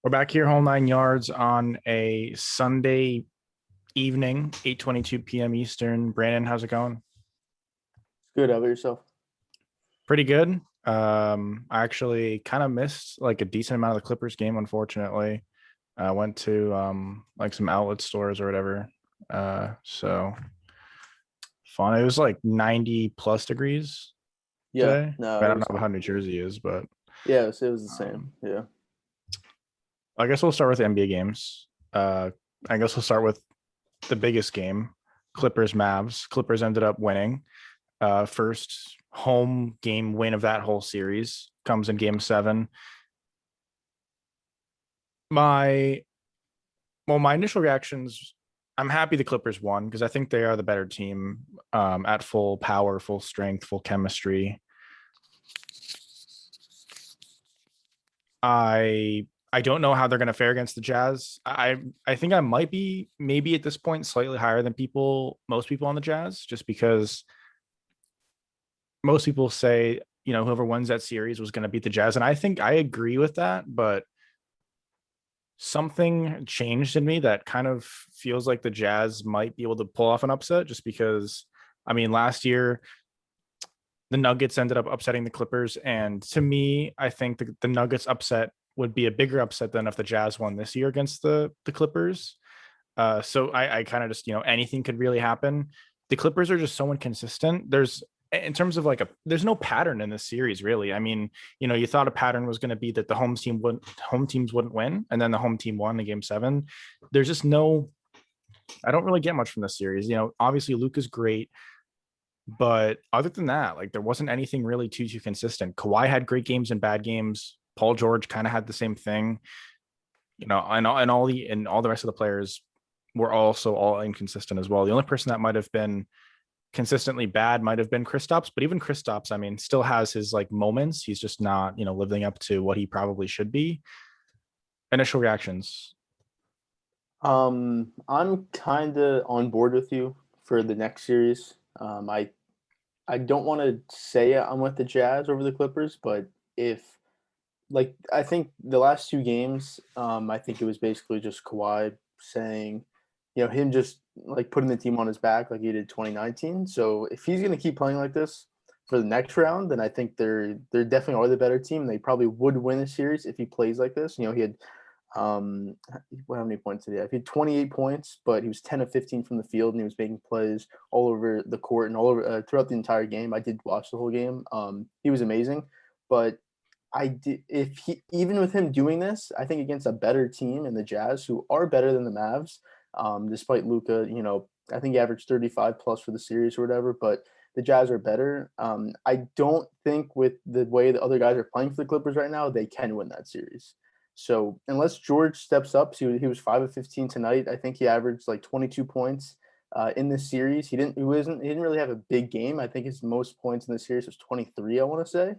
We're back here, whole 9 yards on a Sunday evening, 8:22 p.m. Eastern. Brandon, how's it going? Good. How about yourself? Pretty good. I actually kind of missed like a decent amount of the Clippers game, unfortunately. I went to like some outlet stores or whatever. So fun. It was like 90 plus degrees Yeah. today. No, I it don't was. know how New Jersey is, but Yeah, it was the same. um, Yeah. I guess we'll start with the NBA games. I guess we'll start with the biggest game, Clippers Mavs. Clippers ended up winning. First home game win of that whole series comes in game seven. My my initial reactions, I'm happy the Clippers won because I think they are the better team at full power, full strength, full chemistry. I don't know how they're going to fare against the Jazz. I think I might be maybe at this point slightly higher than most people on the Jazz, just because most people say, whoever wins that series was going to beat the Jazz. And I think I agree with that, but something changed in me that kind of feels like the Jazz might be able to pull off an upset just because, I mean, last year, the Nuggets ended up upsetting the Clippers. And to me, I think the Nuggets upset would be a bigger upset than if the Jazz won this year against the Clippers. So I kind of just, anything could really happen. The Clippers are just so inconsistent. In terms of like there's no pattern in this series really. I mean, you thought a pattern was going to be that the home teams wouldn't win, and then the home team won in game seven. There's just no, I don't really get much from this series. Obviously Luka's great, but other than that, like there wasn't anything really too consistent. Kawhi had great games and bad games. Paul George kind of had the same thing, and all the rest of the players were also all inconsistent as well. The only person that might have been consistently bad might have been Kristaps, but even Kristaps, I mean, still has his like moments. He's just not, living up to what he probably should be. Initial reactions. I'm kind of on board with you for the next series. I don't want to say I'm with the Jazz over the Clippers, but if I think the last two games, I think it was basically just Kawhi saying, him just like putting the team on his back like he did 2019. So if he's gonna keep playing like this for the next round, then I think they're definitely are the better team. They probably would win the series if he plays like this. He had um how many points did he have? He had 28 points, but he was 10 of 15 from the field and he was making plays all over the court and all over throughout the entire game. I did watch the whole game. He was amazing, but I did, if he even with him doing this, I think against a better team in the Jazz, who are better than the Mavs, despite Luka, I think he averaged 35 plus for the series or whatever, but the Jazz are better. I don't think with the way the other guys are playing for the Clippers right now, they can win that series. So unless George steps up, so he was 5 of 15 tonight. I think he averaged like 22 points in this series. He didn't really have a big game. I think his most points in the series was 23. I want to say.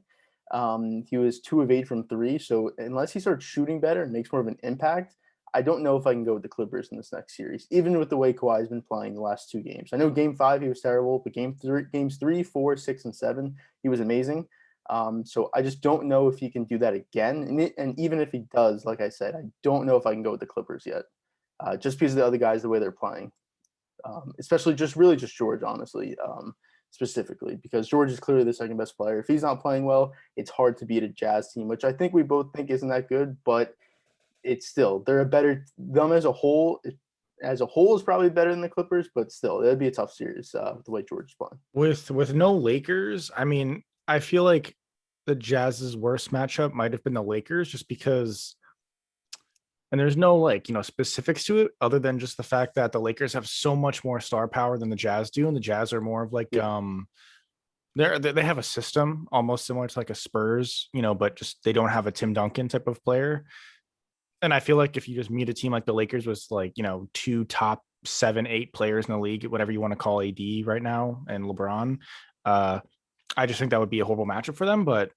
He was 2 of 8 from three. So unless he starts shooting better and makes more of an impact, I don't know if I can go with the Clippers in this next series, even with the way Kawhi's been playing the last two games. I know game five, he was terrible, but games three, four, 6, and 7, he was amazing. So I just don't know if he can do that again. And even if he does, like I said, I don't know if I can go with the Clippers yet, just because of the other guys, the way they're playing, especially just really just George, honestly. Specifically because George is clearly the second best player. If he's not playing well, it's hard to beat a Jazz team, which I think we both think isn't that good, but it's still they're a better them as a whole. As a whole is probably better than the Clippers, but still it'd be a tough series with the way George is playing. With no Lakers, I mean, I feel like the Jazz's worst matchup might have been the Lakers just because, and there's no like, specifics to it other than just the fact that the Lakers have so much more star power than the Jazz do, and the Jazz are more of like Yeah, they have a system almost similar to like a Spurs, but just they don't have a Tim Duncan type of player. And I feel like if you just meet a team like the Lakers with like, two top 7, 8 players in the league, whatever you want to call AD right now and LeBron, uh, I just think that would be a horrible matchup for them. But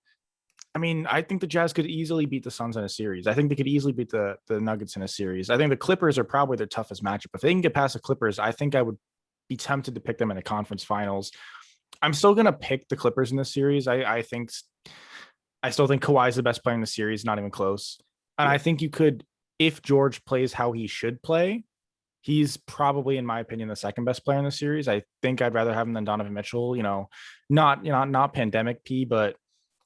I mean, I think the Jazz could easily beat the Suns in a series. I think they could easily beat the Nuggets in a series. I think the Clippers are probably their toughest matchup. If they can get past the Clippers, I think I would be tempted to pick them in the conference finals. I'm still gonna pick the Clippers in this series. I still think Kawhi is the best player in the series, not even close. And yeah, I think you could if George plays how he should play, he's probably, in my opinion, the second best player in the series. I think I'd rather have him than Donovan Mitchell. Not pandemic P, but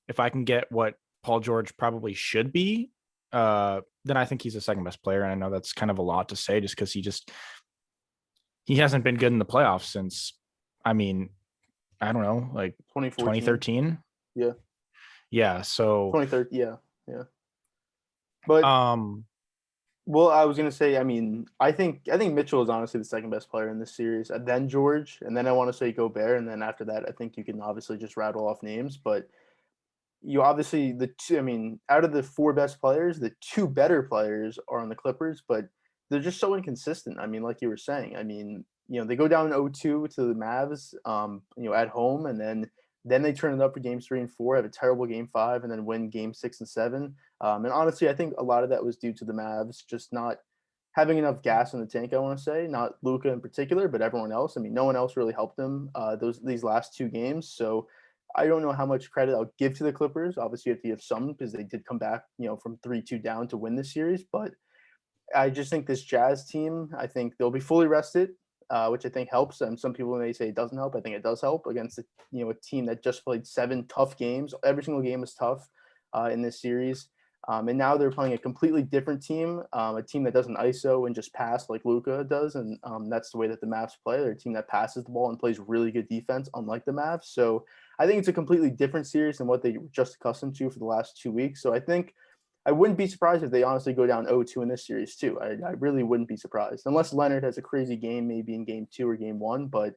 if I can get what Paul George probably should be, then I think he's the second best player. And I know that's kind of a lot to say, just because he hasn't been good in the playoffs since, I mean, I don't know, like 2014. 2013. Yeah. Yeah. So 2013. Yeah. Yeah. But well, I was gonna say, I mean, I think Mitchell is honestly the second best player in this series, and then George, and then I want to say Gobert, and then after that, I think you can obviously just rattle off names. But you obviously I mean, out of the four best players, the two better players are on the Clippers, but they're just so inconsistent. I mean, like you were saying, I mean, they go down 0-2 to the Mavs, at home, and then they turn it up for games 3 and 4, have a terrible game 5, and then win game 6 and 7. And honestly, I think a lot of that was due to the Mavs just not having enough gas in the tank. I want to say, not Luka in particular, but everyone else. I mean, no one else really helped them these last two games. So I don't know how much credit I'll give to the Clippers. Obviously, you have to give some because they did come back, from 3-2 down to win this series. But I just think this Jazz team, I think they'll be fully rested, which I think helps. And some people may say it doesn't help. I think it does help against a team that just played 7 tough games. Every single game was tough in this series. And now they're playing a completely different team, a team that doesn't ISO and just pass like Luka does. And that's the way that the Mavs play. They're a team that passes the ball and plays really good defense, unlike the Mavs. So I think it's a completely different series than what they were just accustomed to for the last 2 weeks. So I think I wouldn't be surprised if they honestly go down 0-2 in this series too. I really wouldn't be surprised, unless Leonard has a crazy game, maybe in game 2 or game 1. But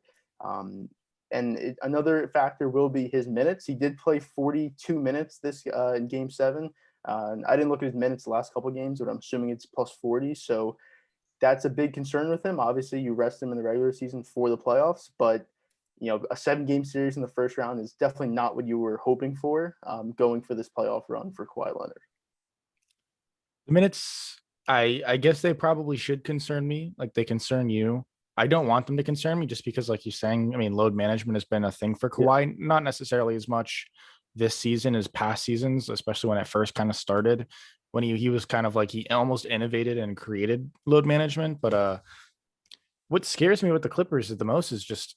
another factor will be his minutes. He did play 42 minutes in game 7. I didn't look at his minutes the last couple of games, but I'm assuming it's plus 40. So that's a big concern with him. Obviously, you rest him in the regular season for the playoffs, but a 7-game series in the first round is definitely not what you were hoping for going for this playoff run for Kawhi Leonard. the minutes, I guess they probably should concern me, like they concern you. I don't want them to concern me just because, like you're saying, I mean, load management has been a thing for Kawhi, not necessarily as much this season as past seasons, especially when it first kind of started, when he was kind of like, he almost innovated and created load management. But what scares me with the Clippers the most is just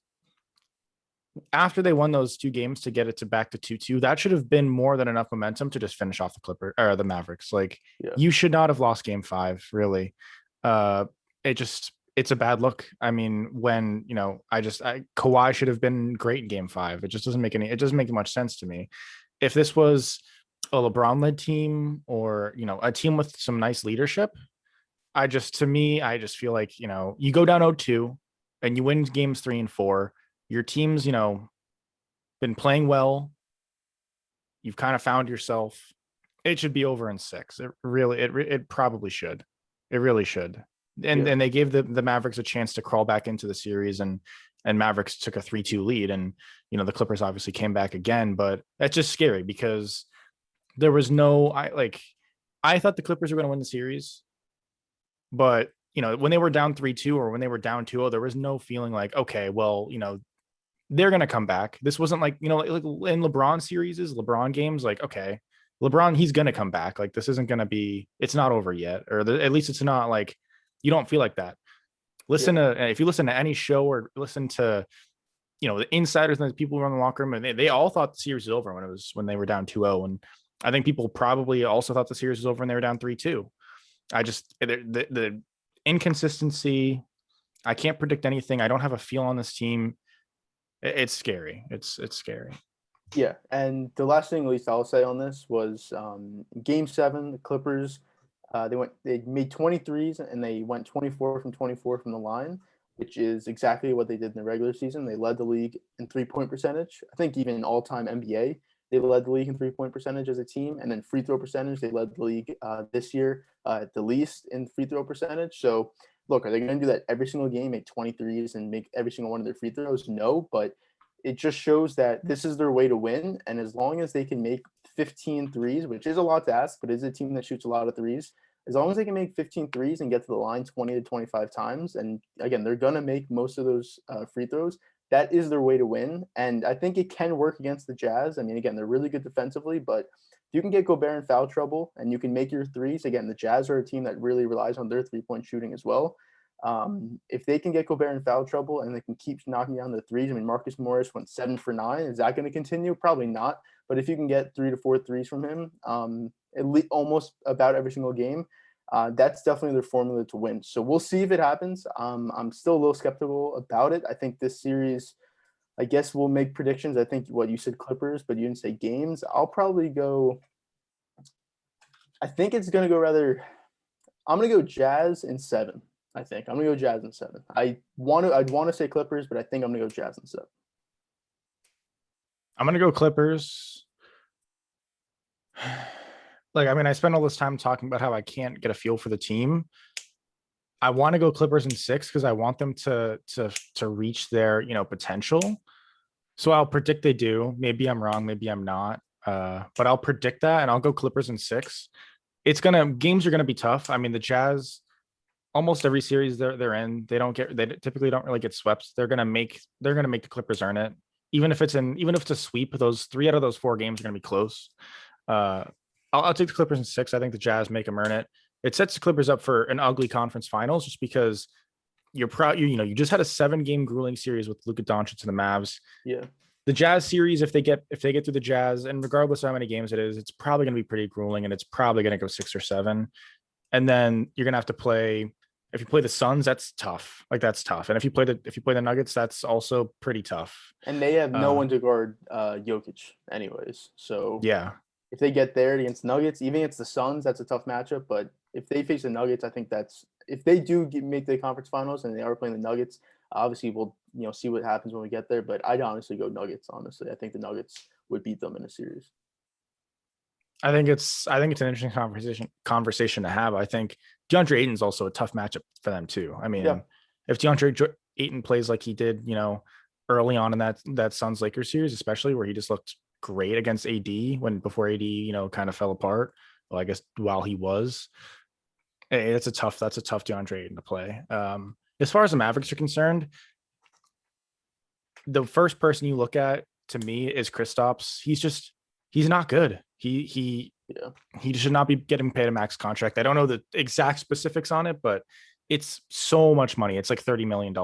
after they won those 2 games to get it to back to 2-2, that should have been more than enough momentum to just finish off the Clipper or the Mavericks. Like, you should not have lost game 5, really. It's a bad look. I mean, when, Kawhi should have been great in game 5. It doesn't make much sense to me. If this was a LeBron led team or, a team with some nice leadership, I just feel like, you go down 0-2 and you win games 3 and 4. Your team's, been playing well. You've kind of found yourself. It should be over in 6. It probably should. It really should. And they gave the Mavericks a chance to crawl back into the series, and Mavericks took a 3-2 lead, and the Clippers obviously came back again. But that's just scary because there was I thought the Clippers were going to win the series, but when they were down 3-2 or when they were down 2-0, there was no feeling like, okay, well, they're going to come back. This wasn't like, like in LeBron series, LeBron games, like, okay, LeBron, he's going to come back. Like, this isn't going to be, it's not over yet. Or at least it's not like, you don't feel like that. If you listen to any show or listen to, the insiders and the people who run the locker room, and they all thought the series was over when they were down 2-0. And I think people probably also thought the series was over when they were down 3-2. The inconsistency, I can't predict anything. I don't have a feel on this team. It's scary. It's scary. Yeah, and the last thing, at least I'll say on this, was Game 7. The Clippers, they made 23s and they went 24 from 24 from the line, which is exactly what they did in the regular season. They led the league in 3-point percentage. I think even all-time NBA, they led the league in 3-point percentage as a team, and then free throw percentage, they led the league this year at the least in free throw percentage. So, look, are they going to do that every single game, make 23s and make every single one of their free throws? No, but it just shows that this is their way to win. And as long as they can make 15 threes, which is a lot to ask, but is a team that shoots a lot of threes, as long as they can make 15 threes and get to the line 20 to 25 times, and again, they're going to make most of those free throws, that is their way to win. And I think it can work against the Jazz. I mean, again, they're really good defensively, but if you can get Gobert in foul trouble and you can make your threes, again, the Jazz are a team that really relies on their 3-point shooting as well. If they can get Gobert in foul trouble and they can keep knocking down the threes, I mean, Marcus Morris went 7 for 9. Is that going to continue? Probably not. But if you can get 3 to 4 threes from him, at least almost about every single game, that's definitely their formula to win. So we'll see if it happens. I'm still a little skeptical about it. I think this series, I guess we'll make predictions. I think what you said Clippers, but you didn't say games. I'll probably go. I think it's going to go rather. I'm going to go Jazz in 7. I think I'm going to go Jazz in 7. I'd want to say Clippers, but I think I'm going to go Jazz in 7. I'm going to go Clippers. Like, I mean, I spent all this time talking about how I can't get a feel for the team. I want to go Clippers in 6 because I want them to reach their, potential. So I'll predict they do. Maybe I'm wrong, maybe I'm not. But I'll predict that and I'll go Clippers in 6. Games are gonna be tough. I mean, the Jazz, almost every series they're in, they typically don't really get swept. They're gonna make the Clippers earn it. Even if it's a sweep, those 3 out of those 4 games are gonna be close. I'll take the Clippers in 6. I think the Jazz make them earn it. It sets the Clippers up for an ugly conference finals just because you're proud. You just had a 7-game grueling series with Luka Doncic and the Mavs. Yeah. The Jazz series, if they get through the Jazz, and regardless of how many games it is, it's probably going to be pretty grueling, and it's probably going to go 6 or 7. And then you're going to have to play. If you play the Suns, that's tough. Like, that's tough. And if you play the Nuggets, that's also pretty tough. And they have no one to guard Jokic, anyways. So yeah, if they get there against Nuggets, even against the Suns, that's a tough matchup. But if they face the Nuggets, I think if they do make the conference finals and they are playing the Nuggets, obviously we'll see what happens when we get there. But I'd honestly go Nuggets. Honestly, I think the Nuggets would beat them in a series. I think it's an interesting conversation to have. I think DeAndre Ayton's also a tough matchup for them too. I mean, if DeAndre Ayton plays like he did, early on in that Suns Lakers series, especially where he just looked great against AD before AD, kind of fell apart. Well, I guess while he was, that's a tough DeAndre Ayton to play. As far as the Mavericks are concerned, the first person you look at to me is Kristaps. He's not good. He should not be getting paid a max contract. I don't know the exact specifics on it, but it's so much money. It's like $30 million.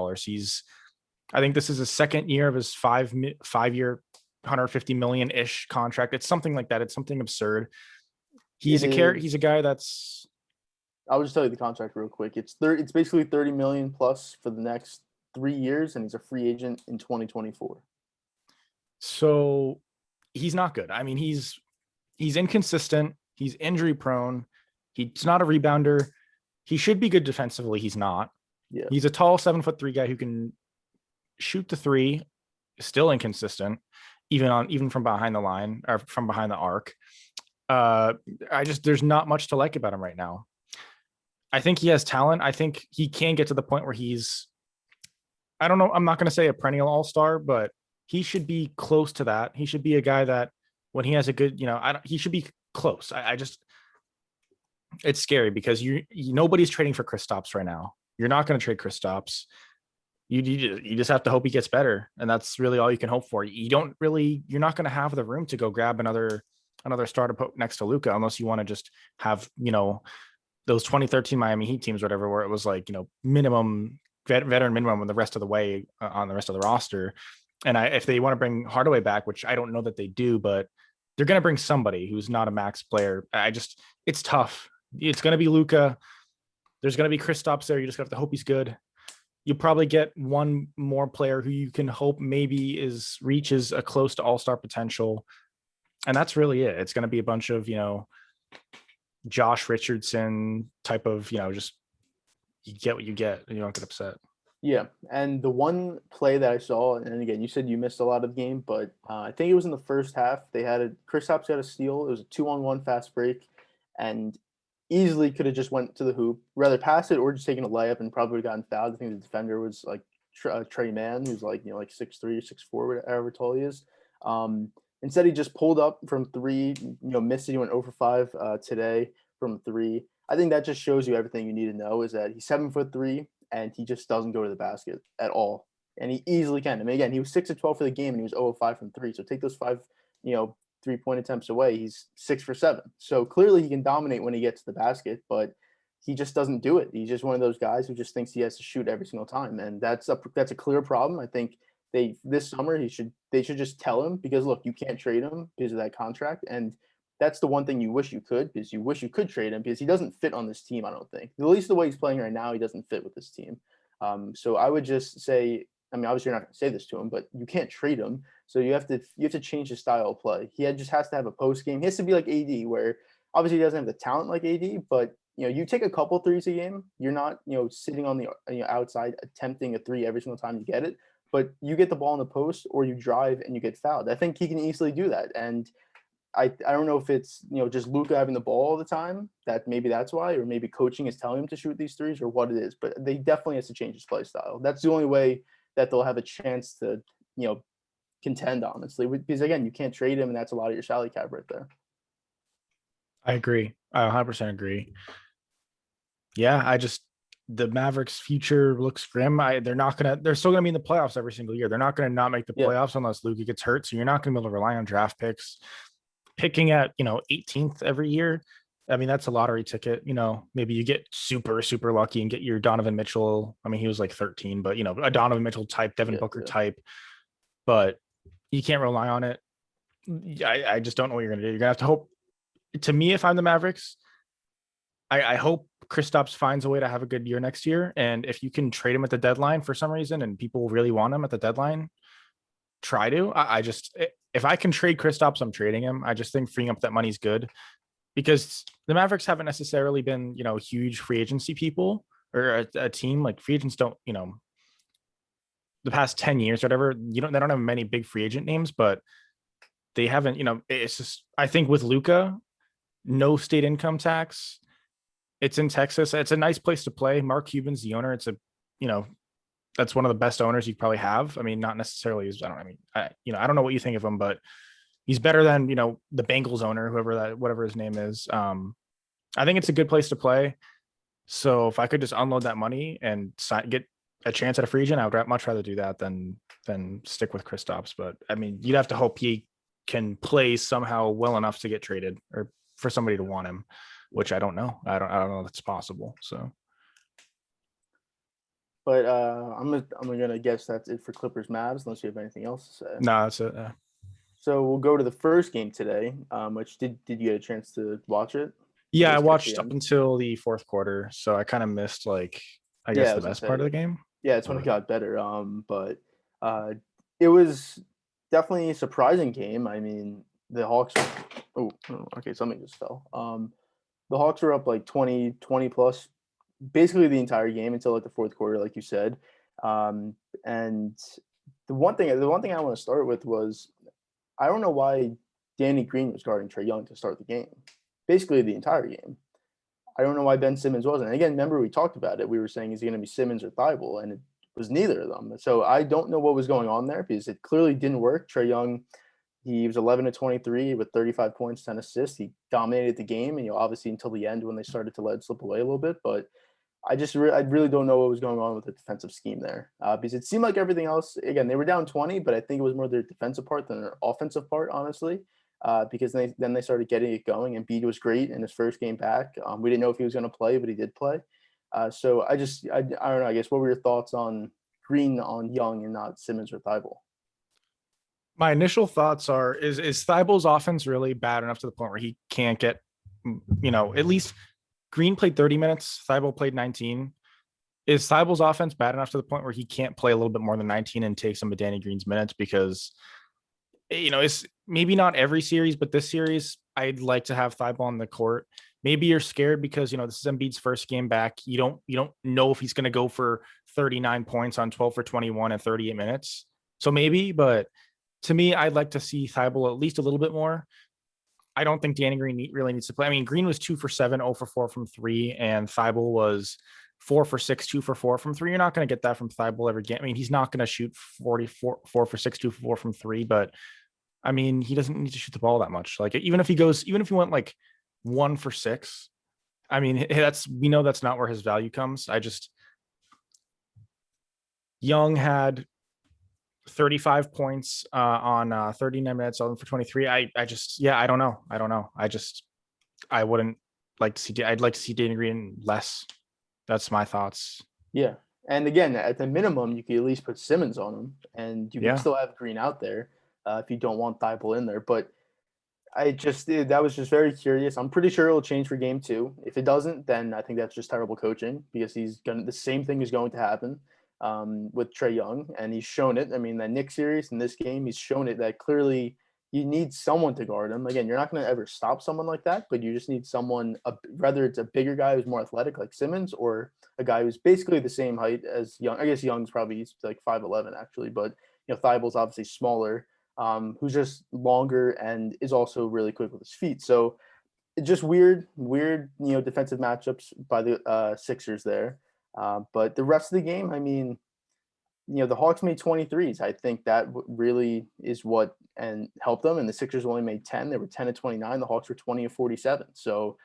I think this is his second year of his 5-year, $150 million-ish contract. It's something like that. It's something absurd. He's a guy that's. I'll just tell you the contract real quick. It's basically $30 million plus for the next 3 years, and he's a free agent in 2024. So he's not good. I mean, he's inconsistent. He's injury prone. He's not a rebounder. He should be good defensively. He's not. Yeah. He's a tall 7'3" guy who can shoot the 3. Still inconsistent, even from behind the line or from behind the arc. There's not much to like about him right now. I think he has talent. I think he can get to the point where I don't know. I'm not going to say a perennial all-star, but he should be close to that. He should be a guy that when he has a good, he should be close. It's scary because nobody's trading for Kristaps right now. You're not going to trade Kristaps. You just have to hope he gets better, and that's really all you can hope for. You're not going to have the room to go grab another star to put next to Luka unless you want to just have those 2013 Miami Heat teams, whatever, where it was like minimum veteran minimum on the rest of the way on the rest of the roster. And if they want to bring Hardaway back, which I don't know that they do, but they're going to bring somebody who's not a max player. It's tough. It's going to be Luka. There's going to be Kristaps there. You just have to hope he's good. You'll probably get one more player who you can hope maybe reaches a close to all-star potential. And that's really it. It's going to be a bunch of, Josh Richardson type of, just you get what you get and you don't get upset. Yeah. And the one play that I saw, and again, you said you missed a lot of the game, but I think it was in the first half. Kristaps got a steal. It was a 2-on-1 fast break and easily could have just went to the hoop, rather pass it or just taken a layup and probably would have gotten fouled. I think the defender was like Trey Mann, who's like 6'3", 6'4", whatever tall he is. Instead, he just pulled up from 3, missed it. He went 0 for 5 today from 3. I think that just shows you everything you need to know is that he's 7'3" and he just doesn't go to the basket at all. And he easily can. I mean, again, he was 6 of 12 for the game and he was 0 of 5 from 3. So take those 5, 3-point attempts away. He's 6 for 7. So clearly he can dominate when he gets to the basket, but he just doesn't do it. He's just one of those guys who just thinks he has to shoot every single time, and that's a clear problem. I think this summer they should just tell him, because look, you can't trade him because of that contract, and that's the one thing you wish you could, because you wish you could trade him, because he doesn't fit on this team. I don't think, at least the way he's playing right now, he doesn't fit with this team. So I would just say, I mean, obviously you're not going to say this to him, but you can't trade him. So you have to change his style of play. Just has to have a post game. He has to be like AD, where obviously he doesn't have the talent like AD, but you take a couple threes a game. You're not, sitting on the outside attempting a three every single time you get it, but you get the ball in the post or you drive and you get fouled. I think he can easily do that. And I don't know if it's, just Luka having the ball all the time, that maybe that's why, or maybe coaching is telling him to shoot these threes, or what it is, but they definitely has to change his play style. That's the only way that they'll have a chance to, contend, honestly, because again, you can't trade him, and that's a lot of your salary cap right there. I agree. I 100% agree. Yeah, the Mavericks' future looks grim. They're still gonna be in the playoffs every single year. They're not gonna not make the playoffs unless Luka gets hurt. So you're not gonna be able to rely on draft picks. Picking at 18th every year, I mean, that's a lottery ticket. Maybe you get super, super lucky and get your Donovan Mitchell. I mean, he was like 13, but a Donovan Mitchell type, Devin Booker type. But you can't rely on it. I just don't know what you're gonna do. You're gonna have to hope. To me, if I'm the Mavericks, I hope Kristaps finds a way to have a good year next year. And if you can trade him at the deadline for some reason and people really want him at the deadline, try to. If I can trade Kristaps, I'm trading him. I just think freeing up that money is good, because the Mavericks haven't necessarily been, huge free agency people, or a team. Like, free agents don't, the past 10 years or whatever, they don't have many big free agent names, but they haven't, it's just, I think with Luka, no state income tax. It's in Texas. It's a nice place to play. Mark Cuban's the owner. It's that's one of the best owners you probably have. I mean, not necessarily. I don't know what you think of him, but he's better than, the Bengals owner, whatever his name is. I think it's a good place to play. So if I could just unload that money and get a chance at a free agent, I would much rather do that than stick with Kristaps. But I mean, you'd have to hope he can play somehow well enough to get traded, or for somebody to want him, which I don't know. I don't know if it's possible. So, but I'm gonna guess that's it for Clippers Mavs, unless you have anything else to say. No, that's it. So we'll go to the first game today. Which did you get a chance to watch it? Yeah, I watched up until the fourth quarter, so I kind of missed the best part of the game. Yeah, it's when it got better. But it was definitely a surprising game. I mean, the Hawks. Oh, okay, something just fell. The Hawks were up like 20 plus, basically the entire game until like the fourth quarter, like you said. And the one thing I want to start with was, I don't know why Danny Green was guarding Trae Young to start the game, basically the entire game. I don't know why Ben Simmons wasn't. And again, remember we talked about it. We were saying, is he going to be Simmons or Thibault? And it was neither of them. So I don't know what was going on there, because it clearly didn't work. Trae Young, he was 11 to 23 with 35 points, 10 assists. He dominated the game, and obviously until the end when they started to let it slip away a little bit. But I really don't know what was going on with the defensive scheme there, because it seemed like everything else. Again, they were down 20, but I think it was more their defensive part than their offensive part, honestly. Because then they started getting it going, and Embiid was great in his first game back. We didn't know if he was going to play, but he did play. So I don't know. I guess, what were your thoughts on Green on Young and not Simmons or Thibault? My initial thoughts are: is Thibault's offense really bad enough to the point where he can't get, at least Green played 30 minutes, Thibault played 19. Is Thibault's offense bad enough to the point where he can't play a little bit more than 19 and take some of Danny Green's minutes? Because, it's maybe not every series, but this series, I'd like to have Thibault on the court. Maybe you're scared because, this is Embiid's first game back. You don't know if he's going to go for 39 points on 12 for 21 and 38 minutes. So maybe, but to me, I'd like to see Thibault at least a little bit more. I don't think Danny Green really needs to play. I mean, Green was 2 for 7, 0 for 4 from 3, and Thibault was 4 for 6, 2 for 4 from 3. You're not going to get that from Thibault every game. I mean, he's not going to shoot 4 for 6, 2 for 4 from 3, but I mean, he doesn't need to shoot the ball that much. Like, even if he went like 1 for 6, I mean, we know that's not where his value comes. Young had 35 points on 39 minutes, 11 for 23. I just, yeah, I don't know. I wouldn't like to see, I'd like to see Danny Green less. That's my thoughts. Yeah. And again, at the minimum, you could at least put Simmons on him, and you could Yeah. still have Green out there if you don't want Thibault in there. But that was just very curious. I'm pretty sure it'll change for game two. If it doesn't, then I think that's just terrible coaching because the same thing is going to happen with Trae Young, and he's shown it. I mean, that Knicks series in this game, he's shown it that clearly you need someone to guard him. Again, you're not going to ever stop someone like that, but you just need someone, whether it's a bigger guy who's more athletic like Simmons or a guy who's basically the same height as Young. I guess Young's probably like 5'11" actually, but Thibault's obviously smaller, who's just longer and is also really quick with his feet. So it's just weird, defensive matchups by the Sixers there. But the rest of the game, I mean, the Hawks made 23s. I think that really is what and helped them. And the Sixers only made 10. They were 10 of 29. The Hawks were 20 of 47. So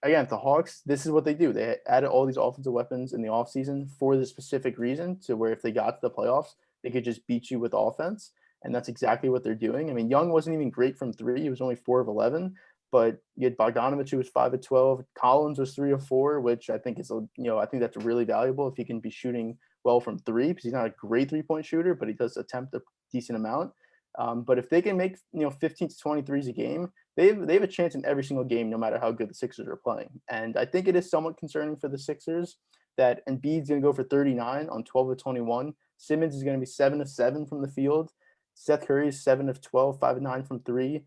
again, the Hawks, this is what they do. They added all these offensive weapons in the offseason for the specific reason to where if they got to the playoffs, they could just beat you with offense. And that's exactly what they're doing. I mean, Young wasn't even great from three. He was only 4 of 11. But you had Bogdanovich, who was 5 of 12. Collins was 3 of 4, which I think I think that's really valuable if he can be shooting well from three, because he's not a great 3-point shooter, but he does attempt a decent amount. But if they can make 15 to 23s a game, they have a chance in every single game, no matter how good the Sixers are playing. And I think it is somewhat concerning for the Sixers that Embiid's going to go for 39 on 12 of 21. Simmons is going to be 7 of 7 from the field. Seth Curry is 7 of 12, 5 of 9 from three.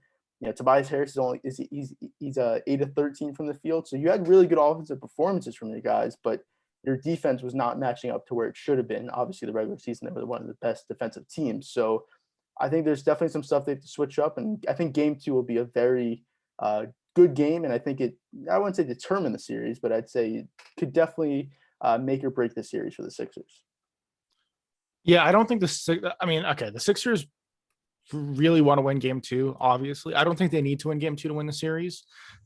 Tobias Harris he's 8 of 13 from the field. So you had really good offensive performances from your guys, but your defense was not matching up to where it should have been. Obviously, the regular season, they were one of the best defensive teams. So I think there's definitely some stuff they have to switch up. And I think game two will be a very good game. And I think I wouldn't say determine the series, but I'd say it could definitely make or break the series for the Sixers. Yeah, I don't think the Sixers really want to win game two, obviously. I don't think they need to win game two to win the series.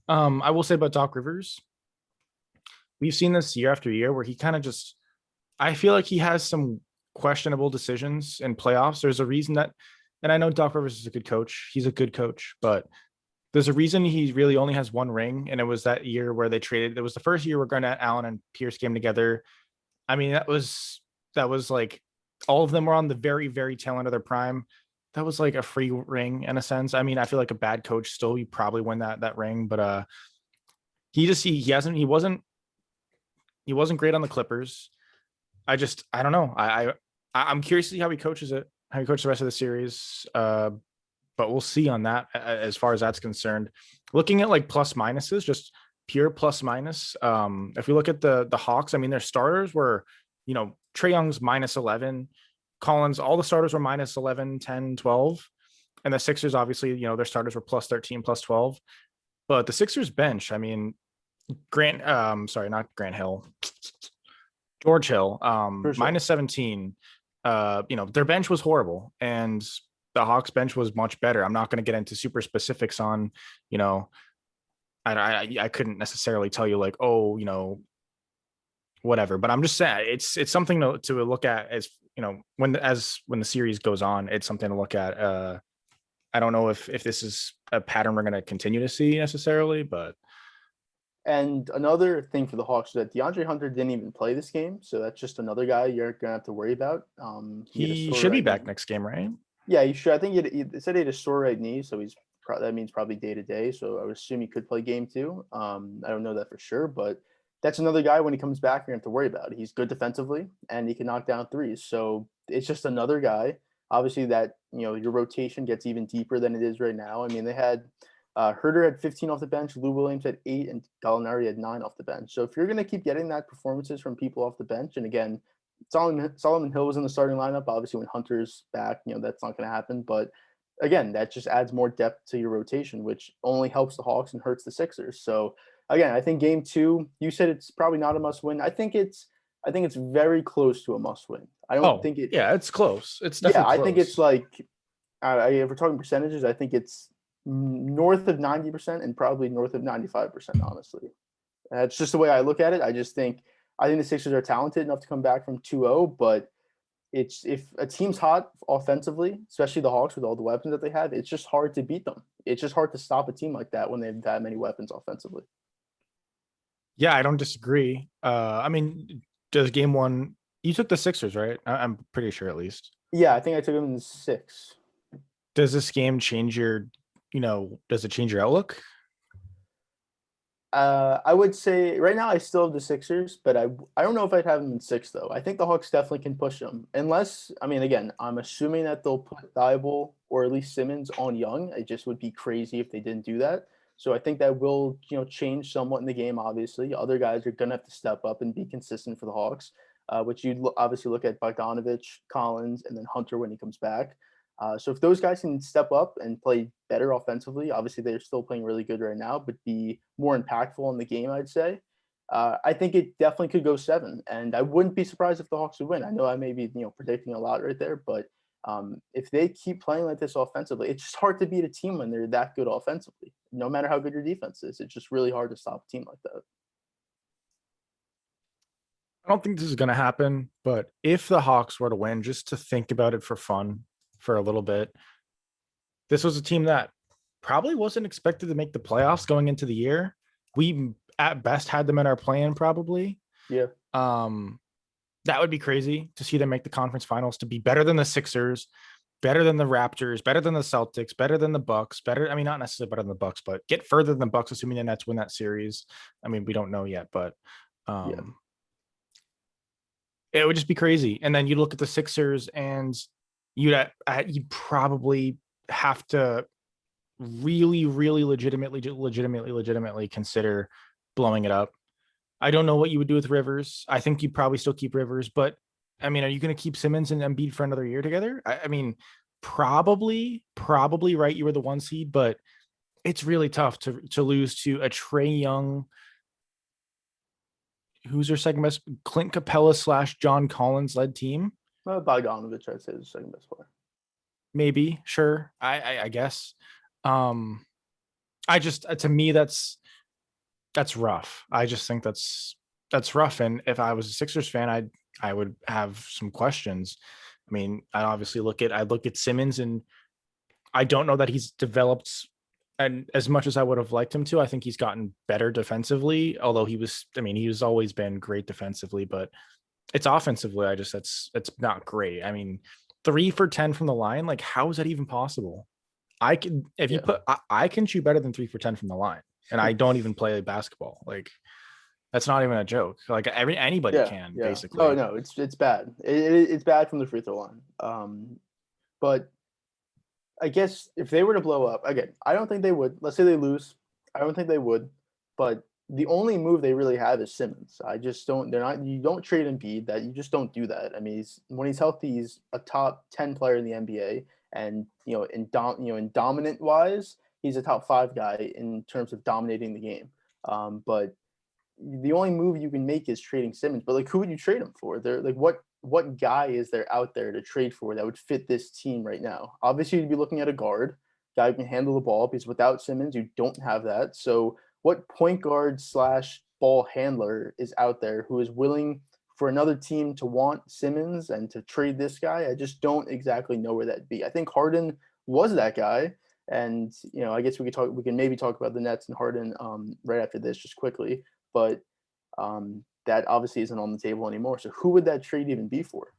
I will say about Doc Rivers, we've seen this year after year where he kind of just, I feel like he has some questionable decisions in playoffs. There's a reason that, and I know Doc Rivers is a good coach. He's a good coach, but there's a reason he really only has one ring. And it was that year where they traded. It was the first year where Garnett, Allen, and Pierce came together. I mean, that was like all of them were on the very, very tail end of their prime. That was like a free ring in a sense. I mean, I feel like a bad coach still, you probably win that ring, but he wasn't great on the Clippers. I don't know. I'm curious to see how he coaches it, how he coaches the rest of the series. But we'll see on that as far as that's concerned. Looking at like plus minuses, just pure plus minus. If we look at the Hawks, I mean, their starters were, Trae Young's minus 11, Collins, all the starters were minus 11, 10, 12. And the Sixers, obviously, their starters were plus 13, plus 12. But the Sixers bench, I mean, not Grant Hill, George Hill, minus 17. Their bench was horrible, and the Hawks bench was much better. I'm not going to get into super specifics on, I couldn't necessarily tell you like, whatever, but I'm just saying it's something to look at as, when the series goes on, it's something to look at. I don't know if this is a pattern we're going to continue to see necessarily, but. And another thing for the Hawks is that DeAndre Hunter didn't even play this game, so that's just another guy you're gonna have to worry about. He should be back next game, right? Yeah, he should. I think he said he had a sore right knee, so that means probably day to day. So I would assume he could play game two. I don't know that for sure, but that's another guy when he comes back you're gonna have to worry about. He's good defensively and he can knock down threes. So it's just another guy. Obviously, that your rotation gets even deeper than it is right now. I mean, they had. Herter had 15 off the bench, Lou Williams had 8, and Gallinari had 9 off the bench. So if you're going to keep getting that performances from people off the bench, and again, Solomon Hill was in the starting lineup. Obviously, when Hunter's back, that's not going to happen. But again, that just adds more depth to your rotation, which only helps the Hawks and hurts the Sixers. So again, I think game two, you said it's probably not a must win. I think it's very close to a must win. I don't think it. Yeah, it's close. It's definitely close. I think it's like, if we're talking percentages, I think it's north of 90% and probably north of 95%, honestly. That's just the way I look at it. I think the Sixers are talented enough to come back from 2-0, but it's if a team's hot offensively, especially the Hawks with all the weapons that they have, it's just hard to beat them. It's just hard to stop a team like that when they have that many weapons offensively. Yeah, I don't disagree. I mean, does game one, you took the Sixers, right? I'm pretty sure at least. Yeah, I think I took them in 6. Does this game change your, does it change your outlook? I would say right now I still have the Sixers, but I don't know if I'd have them in 6 though. I think the Hawks definitely can push them, unless I mean again I'm assuming that they'll put Thibault or at least Simmons on Young. It just would be crazy if they didn't do that. So I think that will change somewhat in the game. Obviously, other guys are gonna have to step up and be consistent for the Hawks, which you obviously look at Bogdanovich, Collins, and then Hunter when he comes back. So if those guys can step up and play better offensively, obviously they're still playing really good right now, but be more impactful in the game, I'd say. I think it definitely could go 7, and I wouldn't be surprised if the Hawks would win. I know I may be predicting a lot right there, but if they keep playing like this offensively, it's just hard to beat a team when they're that good offensively. No matter how good your defense is, it's just really hard to stop a team like that. I don't think this is going to happen, but if the Hawks were to win, just to think about it for fun for a little bit, this was a team that probably wasn't expected to make the playoffs going into the year. We at best had them in our plan, probably. Yeah. That would be crazy to see them make the conference finals, to be better than the Sixers, better than the Raptors, better than the Celtics, better than the Bucks, better. I mean, not necessarily better than the Bucks, but get further than the Bucks, assuming the Nets win that series. I mean, we don't know yet, but Yeah. it would just be crazy. And then you look at the Sixers, and you'd probably have to really, really legitimately consider blowing it up. I don't know what you would do with Rivers. I think you'd probably still keep Rivers, but I mean, are you going to keep Simmons and Embiid for another year together? I mean, probably, right. You were the 1 seed, but it's really tough to lose to a Trae Young, who's your second best, Clint Capella / John Collins led team. Bogdanovich, I'd say, is the second best player. Maybe, sure. I guess. I just, to me, that's rough. I just think that's rough. And if I was a Sixers fan, I would have some questions. I mean, I look at Simmons, and I don't know that he's developed, and as much as I would have liked him to. I think he's gotten better defensively, although he's always been great defensively, but it's offensively, it's not great. I mean, 3 for 10 from the line, like how is that even possible? I can, if you put, I can shoot better than 3 for 10 from the line, and I don't even play basketball. Like, that's not even a joke. Like anybody can basically. Oh no, it's bad. It's bad from the free throw line. But I guess if they were to blow up again, I don't think they would. Let's say they lose, I don't think they would. But the only move they really have is Simmons. I just don't. They're not. You don't trade Embiid. That you just don't do that. I mean, when he's healthy, he's a top 10 player in the NBA, and in dominant wise, he's a top 5 guy in terms of dominating the game. But the only move you can make is trading Simmons. But like, who would you trade him for? They're like, what guy is there out there to trade for that would fit this team right now? Obviously, you'd be looking at a guy who can handle the ball, because without Simmons, you don't have that. So what point guard / ball handler is out there who is willing for another team to want Simmons and to trade this guy? I just don't exactly know where that'd be. I think Harden was that guy. And I guess we can maybe talk about the Nets and Harden right after this, just quickly. But that obviously isn't on the table anymore. So who would that trade even be for?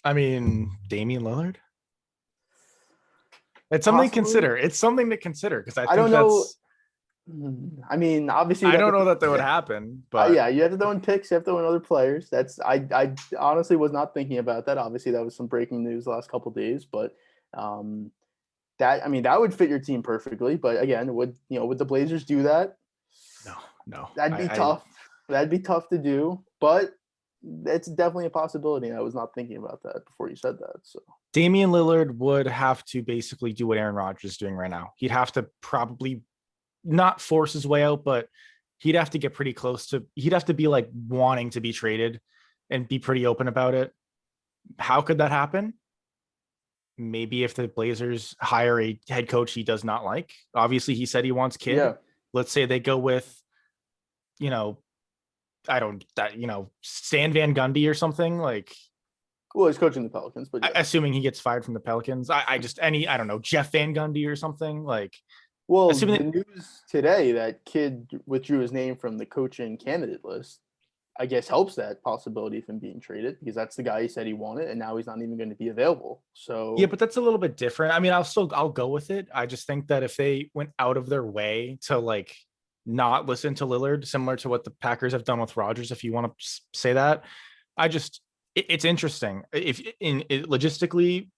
I mean, Damian Lillard. It's something to consider. It's something to consider, because I don't know. I mean, obviously, I don't know that would happen, but yeah, you have to throw in picks, you have to throw in other players. I honestly was not thinking about that. Obviously, that was some breaking news the last couple of days, but that would fit your team perfectly. But again, would the Blazers do that? No, that'd be tough. That'd be tough to do, but it's definitely a possibility. I was not thinking about that before you said that. So Damian Lillard would have to basically do what Aaron Rodgers is doing right now. He'd have to probably not force his way out, but he'd have to get pretty close to. He'd have to be like wanting to be traded and be pretty open about it. How could that happen? Maybe if the Blazers hire a head coach he does not like. Obviously, he said he wants Kidd. Yeah. Let's say they go with, Stan Van Gundy or something. Like, Well, he's coaching the Pelicans, but yes. Assuming he gets fired from the Pelicans. I don't know, Jeff Van Gundy or something like. Well, Assuming the that, news today that kid withdrew his name from the coaching candidate list, I guess helps that possibility of him being traded because that's the guy he said he wanted, and now he's not even going to be available. yeah, So but that's a little bit different. I mean, I'll go with it. I just think that if they went out of their way to like not listen to Lillard, similar to what the Packers have done with Rodgers, if you want to say that, it's interesting. If logistically,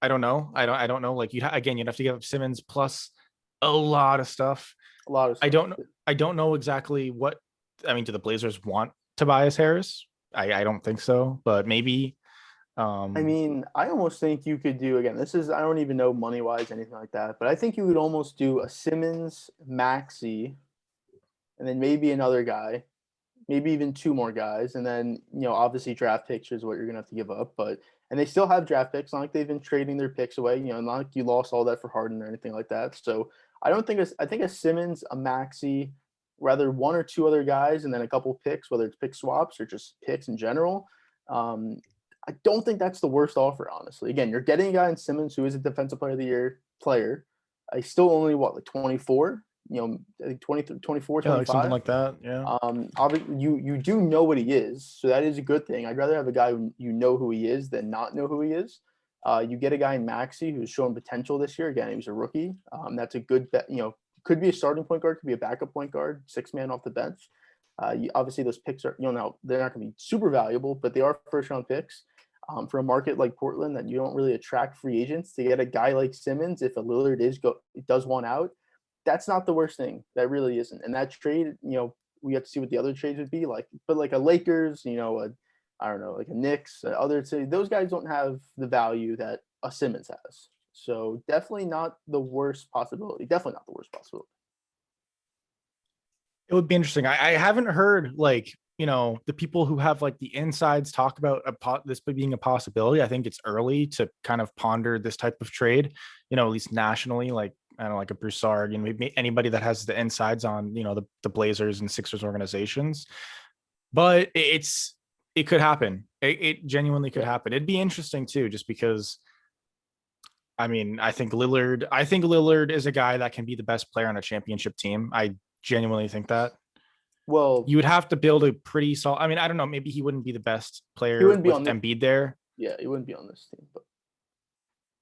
I don't know. I don't know. Like again, you'd have to give up Simmons plus a lot of stuff. a lot of I stuff. don't I don't know exactly what. I mean, do the Blazers want Tobias Harris? I don't think so, but maybe. I mean, I almost think you could do again. This is I don't even know money wise anything like that, but I think you would almost do a Simmons, Maxi, and then maybe another guy, maybe even two more guys, and then obviously draft picks is what you're gonna have to give up. But and they still have draft picks. Not like they've been trading their picks away. Not like you lost all that for Harden or anything like that. So I don't think I think a Simmons, a Maxi, rather one or two other guys, and then a couple picks, whether it's pick swaps or just picks in general. Um, I don't think that's the worst offer, honestly. Again, you're getting a guy in Simmons who is a defensive player of the year player. I still only like 24, I think 20, 24, yeah, like something 25. like that. Yeah. Obviously, you do know what he is, so that is a good thing. I'd rather have a guy who who he is than not know who he is. You get a guy in Maxi who's shown potential this year. Again, he was a rookie. That's a good bet. Could be a starting point guard, could be a backup point guard, 6-man off the bench. Obviously, those picks are now they're not going to be super valuable, but they are first round picks. For a market like Portland that you don't really attract free agents, to get a guy like Simmons, if a Lillard does want out, that's not the worst thing. That really isn't. And that trade, we have to see what the other trades would be like. But like a Lakers, I don't know, like a Knicks, other those guys don't have the value that a Simmons has. So definitely not the worst possibility. Definitely not the worst possibility. It would be interesting. I haven't heard like the people who have like the insides talk about this being a possibility. I think it's early to kind of ponder this type of trade, at least nationally. Like I don't know, like a Broussard, maybe anybody that has the insides on the Blazers and Sixers organizations. But it could happen. It genuinely could happen. It'd be interesting too, just because. I mean, I think Lillard is a guy that can be the best player on a championship team. I genuinely think that. Well, You would have to build a pretty solid. I mean, I don't know. Maybe he wouldn't be the best he player wouldn't be with on the Embiid there. yeah, he wouldn't be on this team. But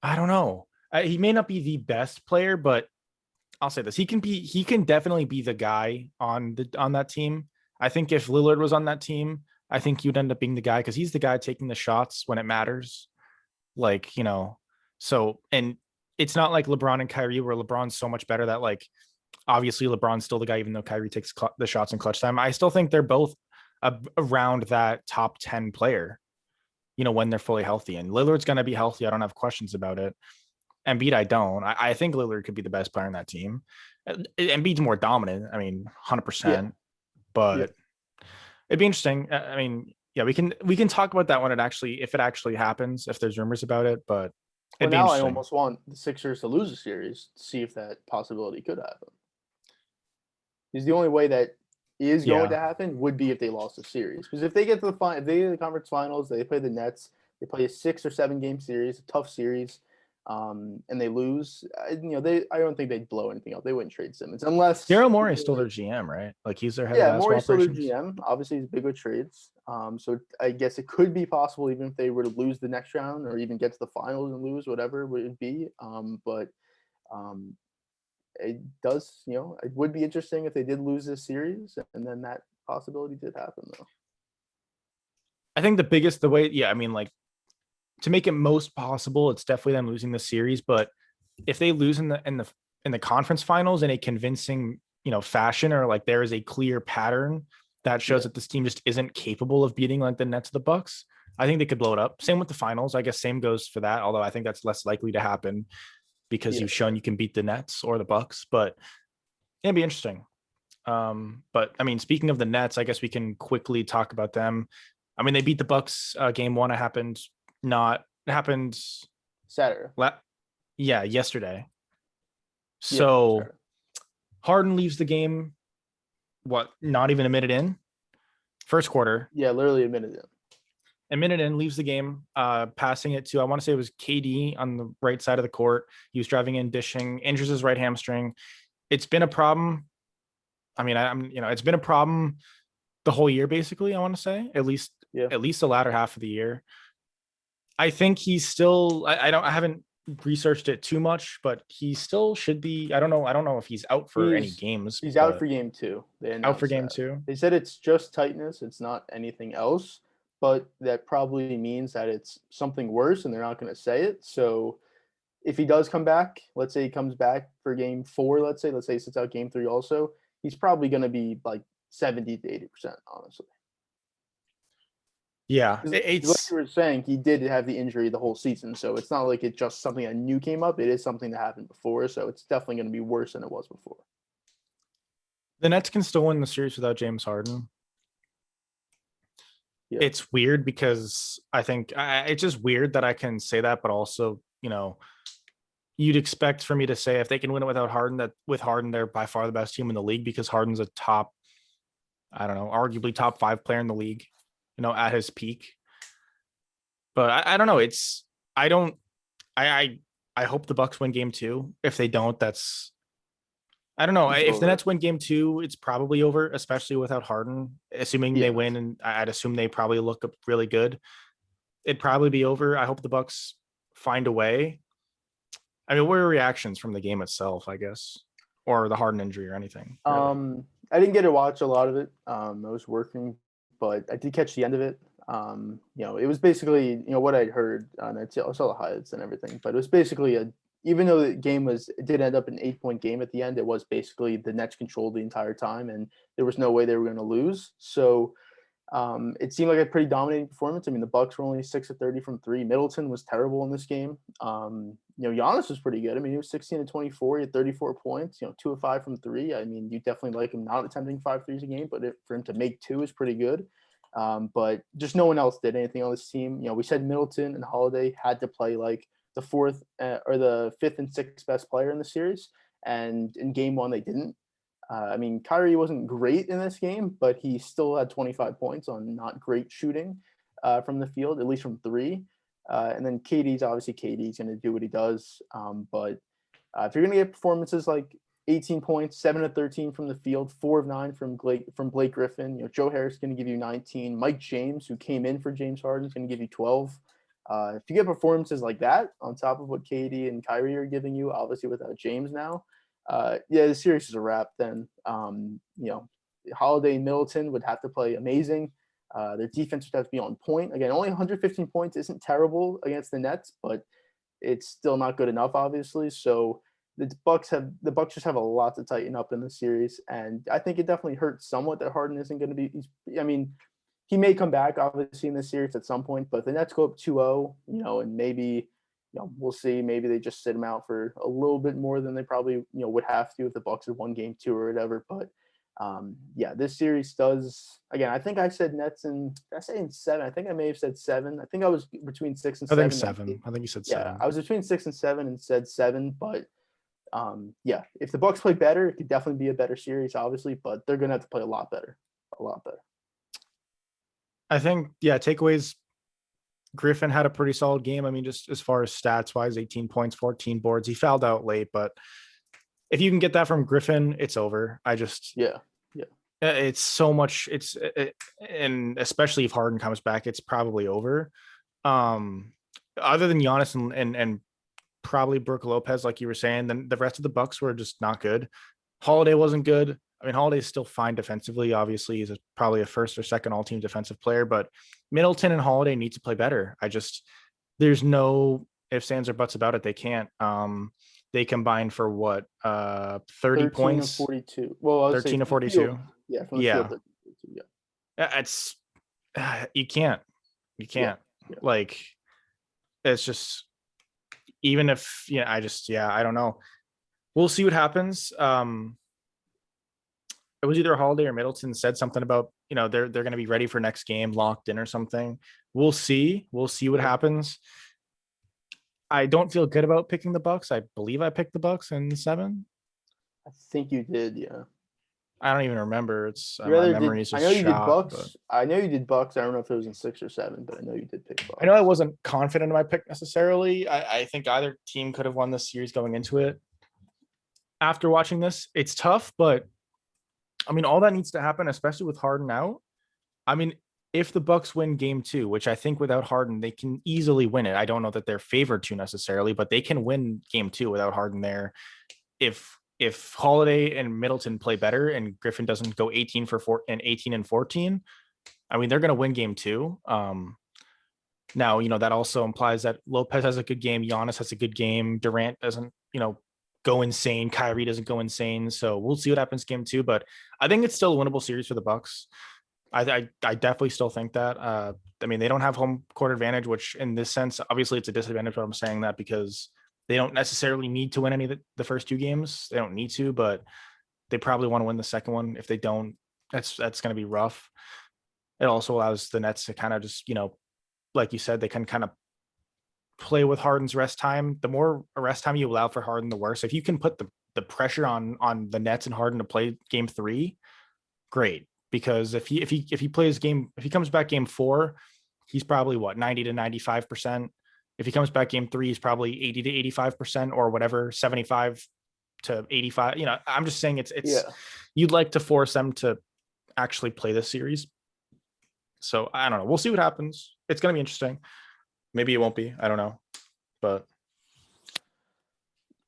I don't know. He may not be the best player, but I'll say this: he can definitely be the guy on that team. I think if Lillard was on that team, I think you'd end up being the guy because he's the guy taking the shots when it matters. Like so and it's not like LeBron and Kyrie where LeBron's so much better that like obviously LeBron's still the guy even though Kyrie takes the shots in clutch time. I still think they're both around that top 10 player, when they're fully healthy. And Lillard's going to be healthy. I don't have questions about it. Embiid, I don't. I think Lillard could be the best player in that team. Embiid's more dominant. I mean, 100%. yeah, But yeah. it'd be interesting. I mean, yeah, we can talk about that when if it actually happens, if there's rumors about it. But Well, it'd be now I interesting. almost want the Sixers to lose a series to see if that possibility could happen. Because the only way that is going Yeah. to happen would be if they lost a series. Because if they get to if they get to the conference finals, they play the Nets, they play a 6 or 7 game series, a tough series, and they lose. I don't think they'd blow anything up. They wouldn't trade Simmons unless. Daryl Morey is still their GM, right? Like he's their head of Yeah, basketball Morey's still their operations. GM. Obviously, he's big with trades. So I guess it could be possible even if they were to lose the next round or even get to the finals and lose, whatever it would be. But it does, it would be interesting if they did lose this series and then that possibility did happen, though. I think I mean, like to make it most possible, it's definitely them losing the series. But if they lose in the conference finals in a convincing, fashion, or like there is a clear pattern that shows that this team just isn't capable of beating like the Nets or the Bucks, I think they could blow it up. Same with the finals. I guess same goes for that. Although I think that's less likely to happen because you've shown you can beat the Nets or the Bucks. But it'd be interesting. But I mean, speaking of the Nets, I guess we can quickly talk about them. I mean, they beat the Bucks. Game one. It happened. It happened. Saturday. Yesterday. So Saturday. Harden leaves the game. What? Not even a minute in. First quarter. Yeah, literally a minute in. A minute in, leaves the game, passing it to, I want to say it was KD on the right side of the court. He was driving in, dishing, injures his right hamstring. It's been a problem. I mean, it's been a problem the whole year, basically, I want to say, Yeah. at least the latter half of the year. I think he's still, I haven't researched it too much, but he still should be. I don't know. I don't know if he's out for any He's games, he's out but for game 2. They out for announced game that. two. They said it's just tightness, it's not anything else, but that probably means that it's something worse and they're not going to say it. So if he does come back, let's say he comes back for game 4, let's say he sits out game 3 also, he's probably going to be like 70 to 80%, honestly. Yeah, 'Cause like it's you were saying, he did have the injury the whole season, so it's not like it's just something that new came up. It is something that happened before, so it's definitely going to be worse than it was before. the Nets can still win the series without James Harden. Yeah. It's weird because I think it's just weird that I can say that, but also, you'd expect for me to say if they can win it without Harden, that with Harden, they're by far the best team in the league because Harden's a top, I don't know, arguably top 5 player in the league, at his peak. But I don't know. I don't, I hope the Bucks win game 2. If they don't, I don't know. It's If the over. Nets win game 2, it's probably over, especially without Harden. Assuming they Yeah. win, and I'd assume they probably look up really good. It'd probably be over. I hope the Bucks find a way. I mean, what are reactions from the game itself, I guess, or the Harden injury or anything, really? I didn't get to watch a lot of it. I was working, but I did catch the end of it. It was basically, what I'd heard, and I saw the highlights and everything, but it was basically even though the game it did end up an 8-point game at the end, it was basically the Nets controlled the entire time, and there was no way they were going to lose. So it seemed like a pretty dominating performance. I mean, the Bucks were only 6 of 30 from 3. Middleton was terrible in this game. Giannis was pretty good. I mean, he was 16 of 24. He had 34 points. 2 of 5 from 3. I mean, you definitely like him not attempting 5 threes a game, but for him to make 2 is pretty good. But just no one else did anything on this team. We said Middleton and Holiday had to play like the 4th or the 5th and 6th best player in the series, and in game 1 they didn't. I mean, Kyrie wasn't great in this game, but he still had 25 points on not great shooting from the field, at least from 3. And then KD's going to do what he does. But if you're going to get performances like 18 points, 7 of 13 from the field, 4 of 9 from Blake Griffin, Joe Harris is going to give you 19. Mike James, who came in for James Harden, is going to give you 12. If you get performances like that on top of what KD and Kyrie are giving you, obviously without James now, the series is a wrap then. Holiday and Middleton would have to play amazing. Their defense would have to be on point. Again, only 115 points isn't terrible against the Nets, but it's still not good enough, obviously. So the Bucks just have a lot to tighten up in the series, and I think it definitely hurts somewhat that Harden isn't going to be. I mean, he may come back obviously in the series at some point, but the Nets go up 2-0, and maybe we'll see. Maybe they just sit him out for a little bit more than they probably would have to if the Bucks had won game 2 or whatever. But this series does. Again, I think I said Nets in. Did I say in 7? I think I may have said 7. I think I was between 6 and 7. I think 7. I think you said 7. Yeah, I was between 6 and 7 and said 7. But if the Bucks play better, it could definitely be a better series, obviously. But they're gonna have to play a lot better. I think, takeaways. Griffin had a pretty solid game. I mean, just as far as stats wise, 18 points, 14 boards. He fouled out late, but if you can get that from Griffin, it's over. It's so much. And especially if Harden comes back, it's probably over. Other than Giannis and probably Brook Lopez, like you were saying, then the rest of the Bucks were just not good. Holiday wasn't good. I mean, Holiday's still fine defensively. Obviously, he's probably a first or second all-team defensive player, but Middleton and Holiday need to play better. There's no ifs, ands, or buts about it. They can't. They combined for what? 30 points. 42. Well, I would 13 say to 42. Yeah, from the field. Yeah. It's you can't. Yeah. Like, it's just, even if I don't know. We'll see what happens. It was either Holiday or Middleton said something about, they're going to be ready for next game, locked in or something. We'll see what happens. I don't feel good about picking the Bucks. I believe I picked the Bucks in 7. I think you did, yeah. I don't even remember. It's You my rather did. memory is I just know you did shot, but Bucks. I know you did Bucks. I don't know if it was in 6 or 7, but I know you did pick I know I Bucks. wasn't confident in my pick necessarily. I think either team could have won this series going into it. After watching this, it's tough, but I mean, all that needs to happen, especially with Harden out. I mean, if the Bucks win game 2, which I think without Harden, they can easily win it. I don't know that they're favored to necessarily, but they can win game 2 without Harden there. If Holiday and Middleton play better and Griffin doesn't go 18 for 4 and 18 and 14, I mean, they're going to win game 2. Now, that also implies that Lopez has a good game. Giannis has a good game. Durant doesn't, go insane. Kyrie doesn't go insane. So we'll see what happens game 2. But I think it's still a winnable series for the Bucks. I definitely still think that. I mean, they don't have home court advantage, which in this sense, obviously it's a disadvantage, but I'm saying that because they don't necessarily need to win any of the first 2 games. They don't need to, but they probably want to win the second one. If they don't, that's going to be rough. It also allows the Nets to kind of just, like you said, they can kind of play with Harden's rest time. The more rest time you allow for Harden, the worse. If you can put the pressure on the Nets and Harden to play game 3, great. Because if he plays if he comes back game 4, he's probably 90 to 95%. If he comes back game 3, he's probably 80 to 85% or whatever, 75 to 85. I'm just saying it's Yeah. you'd like to force them to actually play this series. So I don't know. We'll see what happens. It's going to be interesting. Maybe it won't be. I don't know. But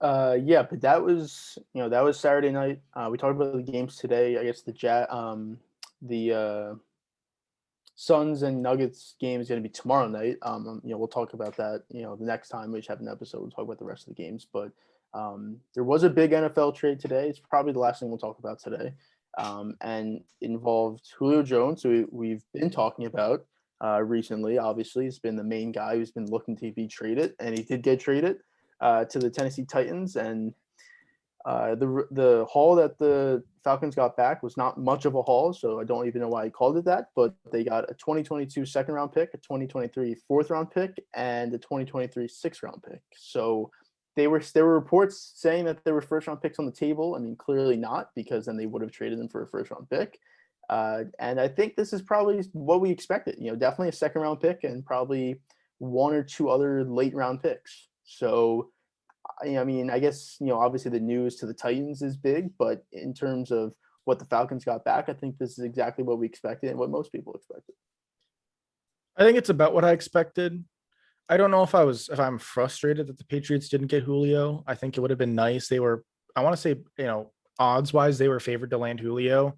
Yeah, but that was Saturday night. We talked about the games today. I guess the Suns and Nuggets game is going to be tomorrow night. We'll talk about that. The next time we have an episode, we'll talk about the rest of the games. But there was a big NFL trade today. It's probably the last thing we'll talk about today, and it involved Julio Jones, who we've been talking about recently. Obviously, he's been the main guy who's been looking to be traded, and he did get traded to the Tennessee Titans. And the haul that the Falcons got back was not much of a haul, so I don't even know why he called it that. But they got a 2022 second round pick, a 2023 fourth round pick, and a 2023 sixth round pick. So there were reports saying that there were first round picks on the table. I mean, clearly not, because then they would have traded them for a first round pick. And I think this is probably what we expected. Definitely a second round pick and probably 1 or 2 other late round picks. So I mean, I guess, obviously the news to the Titans is big, but in terms of what the Falcons got back, I think this is exactly what we expected and what most people expected. I think it's about what I expected. I don't know if I'm frustrated that the Patriots didn't get Julio. I think it would have been nice. I want to say, odds wise, they were favored to land Julio.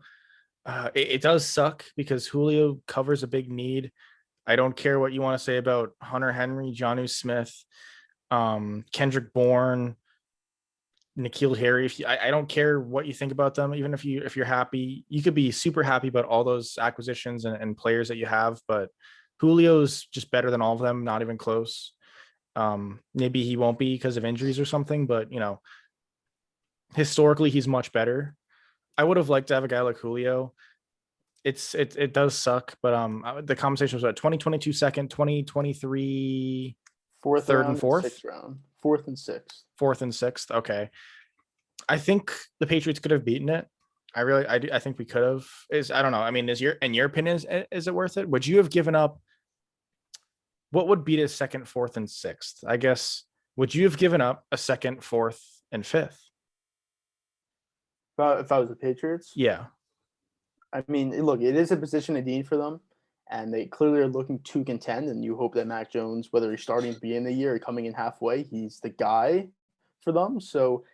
It does suck because Julio covers a big need. I don't care what you want to say about Hunter Henry, Jonnu Smith, Kendrick Bourne, N'Keal Harry. I don't care what you think about them, even if you're happy, you could be super happy about all those acquisitions and players that you have, but Julio's just better than all of them, not even close. Maybe he won't be because of injuries or something, but historically he's much better. I would have liked to have a guy like Julio. It does suck, but the conversation was about 2022 second, 2023 Fourth third and round and fourth, sixth round, fourth and sixth. fourth and sixth. Okay. I think the Patriots could have beaten it. I think we could have. I don't know. I mean, in your opinion, is it worth it? Would you have given up? What would beat a second, fourth, and sixth? I guess. Would you have given up a second, fourth, and fifth? If I was the Patriots, Yeah. I mean, look, it is a position of need for them, and they clearly are looking to contend. And you hope that Mac Jones, whether he's starting at the beginning of the year or coming in halfway, he's the guy for them. So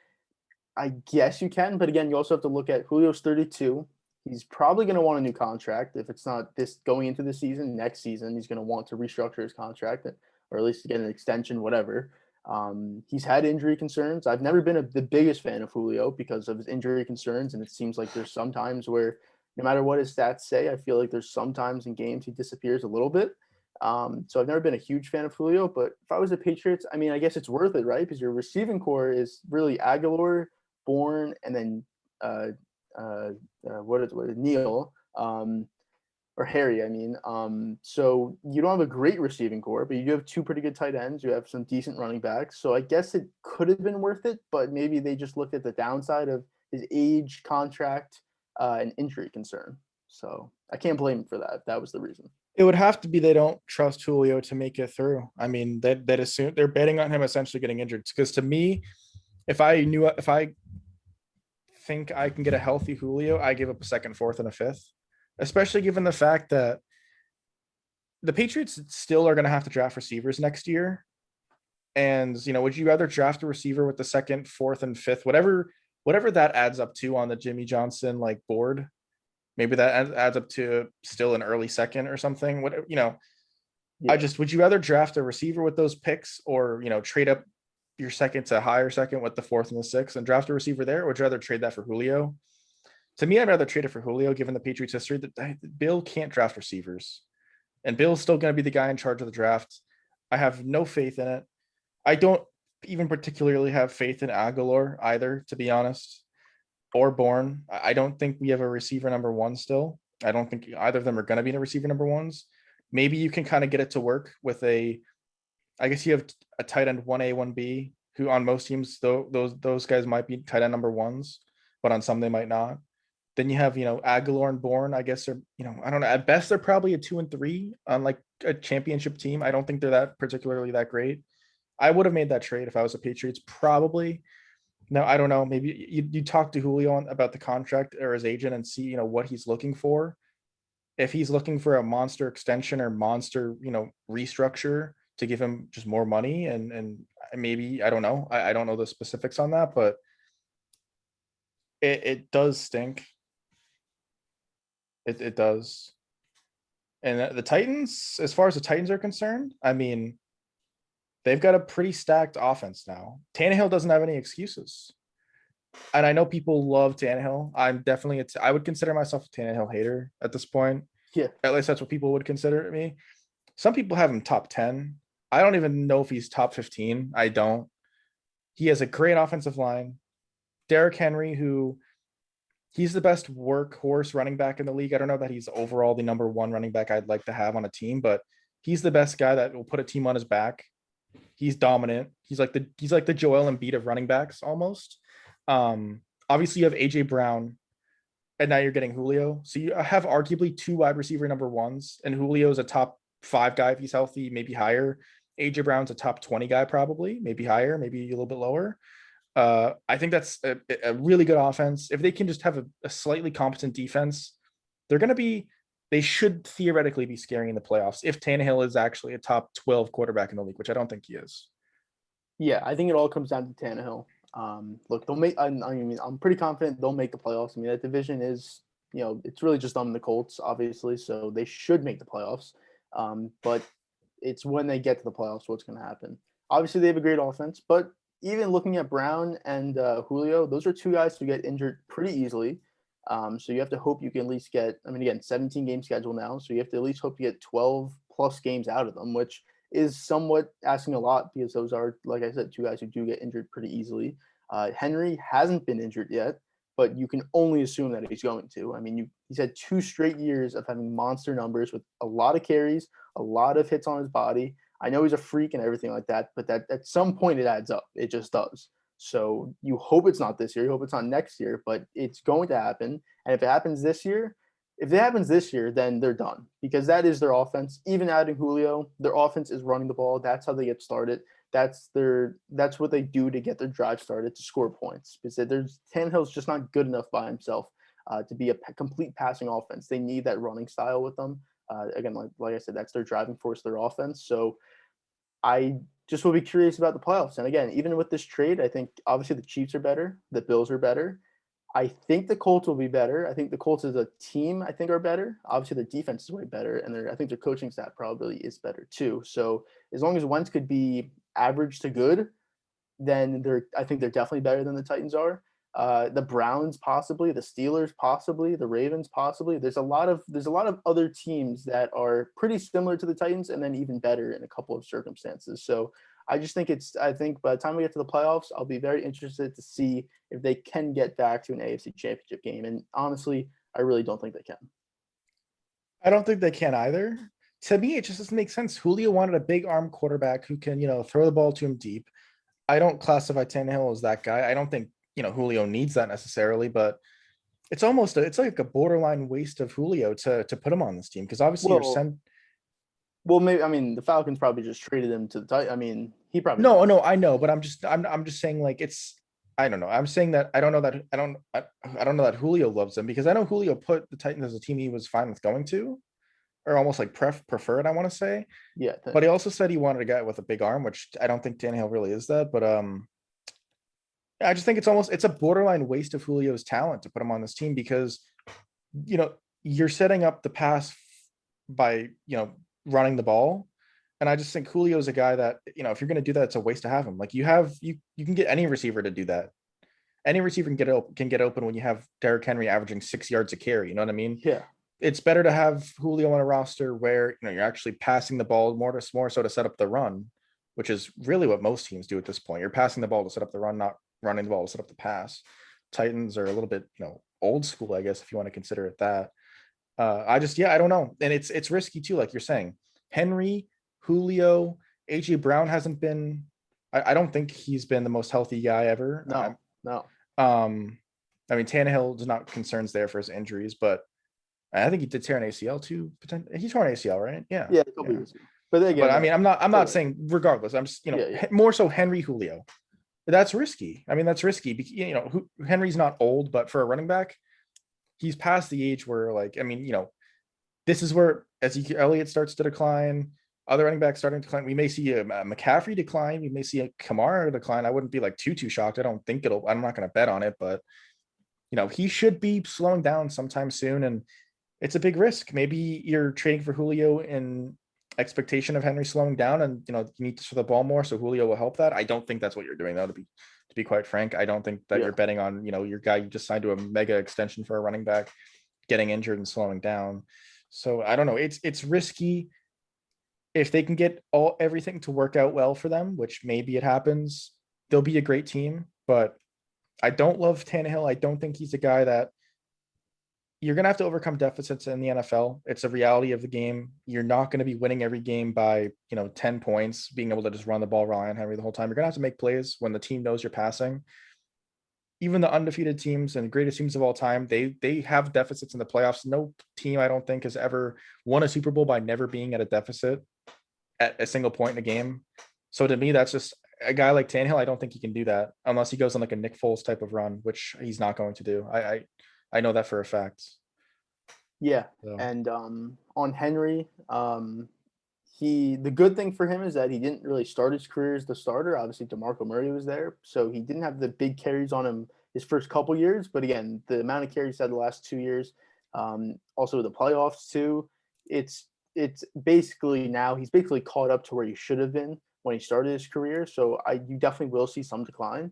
I guess you can, but again, you also have to look at Julio's 32. He's probably going to want a new contract. If it's not this going into the season, next season, he's going to want to restructure his contract or at least get an extension, whatever. He's had injury concerns. I've never been the biggest fan of Julio because of his injury concerns, and it seems like there's some times where no matter what his stats say, I feel like there's sometimes in games he disappears a little bit. So I've never been a huge fan of Julio, but if I was the Patriots, I mean, I guess it's worth it, right? Because your receiving core is really Aguilar, Bourne, and then what is Neil or Harry? I mean, so you don't have a great receiving core, but you do have 2 pretty good tight ends. You have some decent running backs, so I guess it could have been worth it. But maybe they just looked at the downside of his age, contract, an injury concern. So I can't blame him for that. That was the reason. It would have to be they don't trust Julio to make it through. I mean, that assume they're betting on him essentially getting injured. Because to me, if I think I can get a healthy Julio, I give up a second, fourth, and a fifth. Especially given the fact that the Patriots still are going to have to draft receivers next year. And would you rather draft a receiver with the second, fourth, and fifth, whatever that adds up to on the Jimmy Johnson like board? Maybe that adds up to still an early second or something. What Yeah. would you rather draft a receiver with those picks or trade up your second to higher second with the fourth and the sixth and draft a receiver there? Or would you rather trade that for Julio? To me, I'd rather trade it for Julio, given the Patriots' history that Bill can't draft receivers, and Bill's still going to be the guy in charge of the draft. I have no faith in it. I don't even particularly have faith in Aguilar either, to be honest, or Bourne. I don't think we have a receiver number one still. I don't think either of them are going to be the receiver number ones. Maybe you can kind of get it to work with I guess you have a tight end 1A, 1B, who on most teams, those guys might be tight end number ones, but on some they might not. Then you have, Aguilar and Bourne, I guess they're, I don't know. At best, they're probably a 2 and 3 on like a championship team. I don't think they're that particularly that great. I would have made that trade if I was a Patriots, probably. No, I don't know. Maybe you talk to Julio about the contract or his agent and see, what he's looking for. If he's looking for a monster extension or monster, restructure to give him just more money and maybe, I don't know. I don't know the specifics on that, but it does stink. It does. And the Titans, as far as the Titans are concerned, I mean, they've got a pretty stacked offense now. Tannehill doesn't have any excuses. And I know people love Tannehill. I'm definitely, I would consider myself a Tannehill hater at this point. Yeah. At least that's what people would consider me. Some people have him top 10. I don't even know if he's top 15. I don't. He has a great offensive line. Derrick Henry, who he's the best workhorse running back in the league. I don't know that he's overall the number one running back I'd like to have on a team, but he's the best guy that will put a team on his back. He's dominant. He's like the Joel Embiid of running backs almost. Obviously you have AJ Brown, and now you're getting Julio. So you have arguably two wide receiver number ones, and Julio's a top 5 guy if he's healthy, maybe higher. AJ Brown's a top 20 guy, probably, maybe higher, maybe a little bit lower. I think that's a really good offense. If they can just have a slightly competent defense, they should theoretically be scaring in the playoffs if Tannehill is actually a top 12 quarterback in the league, which I don't think he is. Yeah, I think it all comes down to Tannehill. Look, they'll make. I mean, I'm pretty confident they'll make the playoffs. I mean, that division is, it's really just on the Colts, obviously, so they should make the playoffs. But it's when they get to the playoffs what's going to happen. Obviously, they have a great offense, but even looking at Brown and Julio, those are two guys who get injured pretty easily. So you have to hope you can at least get, I mean, again, 17 game schedule now. So you have to at least hope you get 12 plus games out of them, which is somewhat asking a lot because those are, like I said, two guys who do get injured pretty easily. Henry hasn't been injured yet, but you can only assume that he's going to. I mean, he's had 2 straight years of having monster numbers with a lot of carries, a lot of hits on his body. I know he's a freak and everything like that, but that at some point it adds up. It just does. So you hope it's not this year. You hope it's not next year, but it's going to happen. And if it happens this year, then they're done because that is their offense. Even adding Julio, their offense is running the ball. That's how they get started. That's what they do to get their drive started, to score points. Because Tannehill's just not good enough by himself to be a complete passing offense. They need that running style with them. Again, like I said, that's their driving force, their offense. So I just will be curious about the playoffs. And again, even with this trade, I think obviously the Chiefs are better, the Bills are better. I think the Colts will be better. I think the Colts as a team, are better. Obviously, their defense is way better, and I think their coaching staff probably is better too. So as long as Wentz could be average to good, then I think they're definitely better than the Titans are. The Browns possibly, the Steelers possibly, the Ravens possibly. There's a lot of other teams that are pretty similar to the Titans, and then even better in a couple of circumstances. So I think by the time we get to the playoffs, I'll be very interested to see if they can get back to an AFC Championship game. And honestly, I really don't think they can. I don't think they can either. To me, it just doesn't make sense. Julio wanted a big arm quarterback who can, throw the ball to him deep. I don't classify Tannehill as that guy. I don't think, Julio needs that necessarily, but it's like a borderline waste of Julio to put him on this team because obviously you're Well, sent. well, maybe I mean the Falcons probably just traded him to the Titans. I mean, he probably No, knows. no, I know, but I'm just saying like it's I don't know. I'm saying that I don't know that I don't know that Julio loves them because I know Julio put the Titans as a team he was fine with going to or almost like preferred, I want to say. Yeah, But he also said he wanted a guy with a big arm, which I don't think Tannehill really is that. But I just think it's a borderline waste of Julio's talent to put him on this team because you know you're setting up the pass by running the ball. And I just think Julio's a guy that, if you're going to do that, it's a waste to have him. Like you can get any receiver to do that. Any receiver can get open when you have Derrick Henry averaging 6 yards a carry. You know what I mean? yeah, It's better to have Julio on a roster where you're actually passing the ball more so to set up the run, which is really what most teams do at this point. You're passing the ball to set up the run, not running the ball to set up the pass. Titans are a little bit, old school, I guess, if you want to consider it that. I don't know. And it's risky too, like you're saying. Henry, Julio, AJ Brown hasn't been I don't think he's been the most healthy guy ever. no, no, I mean Tannehill does not concerns there for his injuries, but I think he did tear an ACL too. He tore an ACL, right? Yeah. yeah, a couple Yeah. years ago. But then But again, I mean, I'm still, not saying regardless. I'm just, yeah, yeah, more so Henry Julio. That's risky. I mean, that's risky. Henry's not old, but for a running back, he's past the age where, like, I mean, this is where Ezekiel Elliott starts to decline. Other running backs starting to decline. We may see a McCaffrey decline. We may see a Kamara decline. I wouldn't be like too shocked. I don't think I'm not going to bet on it, but he should be slowing down sometime soon. And it's a big risk. Maybe you're trading for Julio in expectation of Henry slowing down and, you need to throw the ball more. So Julio will help that. I don't think that's what you're doing though, to be quite frank. I don't think that yeah, you're betting on, your guy you just signed to a mega extension for a running back getting injured and slowing down. So I don't know. It's risky if they can get everything to work out well for them, which maybe it happens. They'll be a great team, but I don't love Tannehill. I don't think he's a guy that you're going to have to overcome deficits in the NFL. It's a reality of the game. You're not going to be winning every game by, 10 points, being able to just run the ball, rely on Henry the whole time. You're going to have to make plays when the team knows you're passing. Even the undefeated teams and greatest teams of all time, they have deficits in the playoffs. No team, I don't think, has ever won a Super Bowl by never being at a deficit at a single point in a game. So to me, that's just a guy like Tannehill. I don't think he can do that unless he goes on like a Nick Foles type of run, which he's not going to do. I know that for a fact. yeah. So. And on Henry, the good thing for him is that he didn't really start his career as the starter. Obviously, DeMarco Murray was there, so he didn't have the big carries on him his first couple years. But again, the amount of carries he had the last 2 years, also the playoffs too. It's basically now he's basically caught up to where he should have been when he started his career. So you definitely will see some decline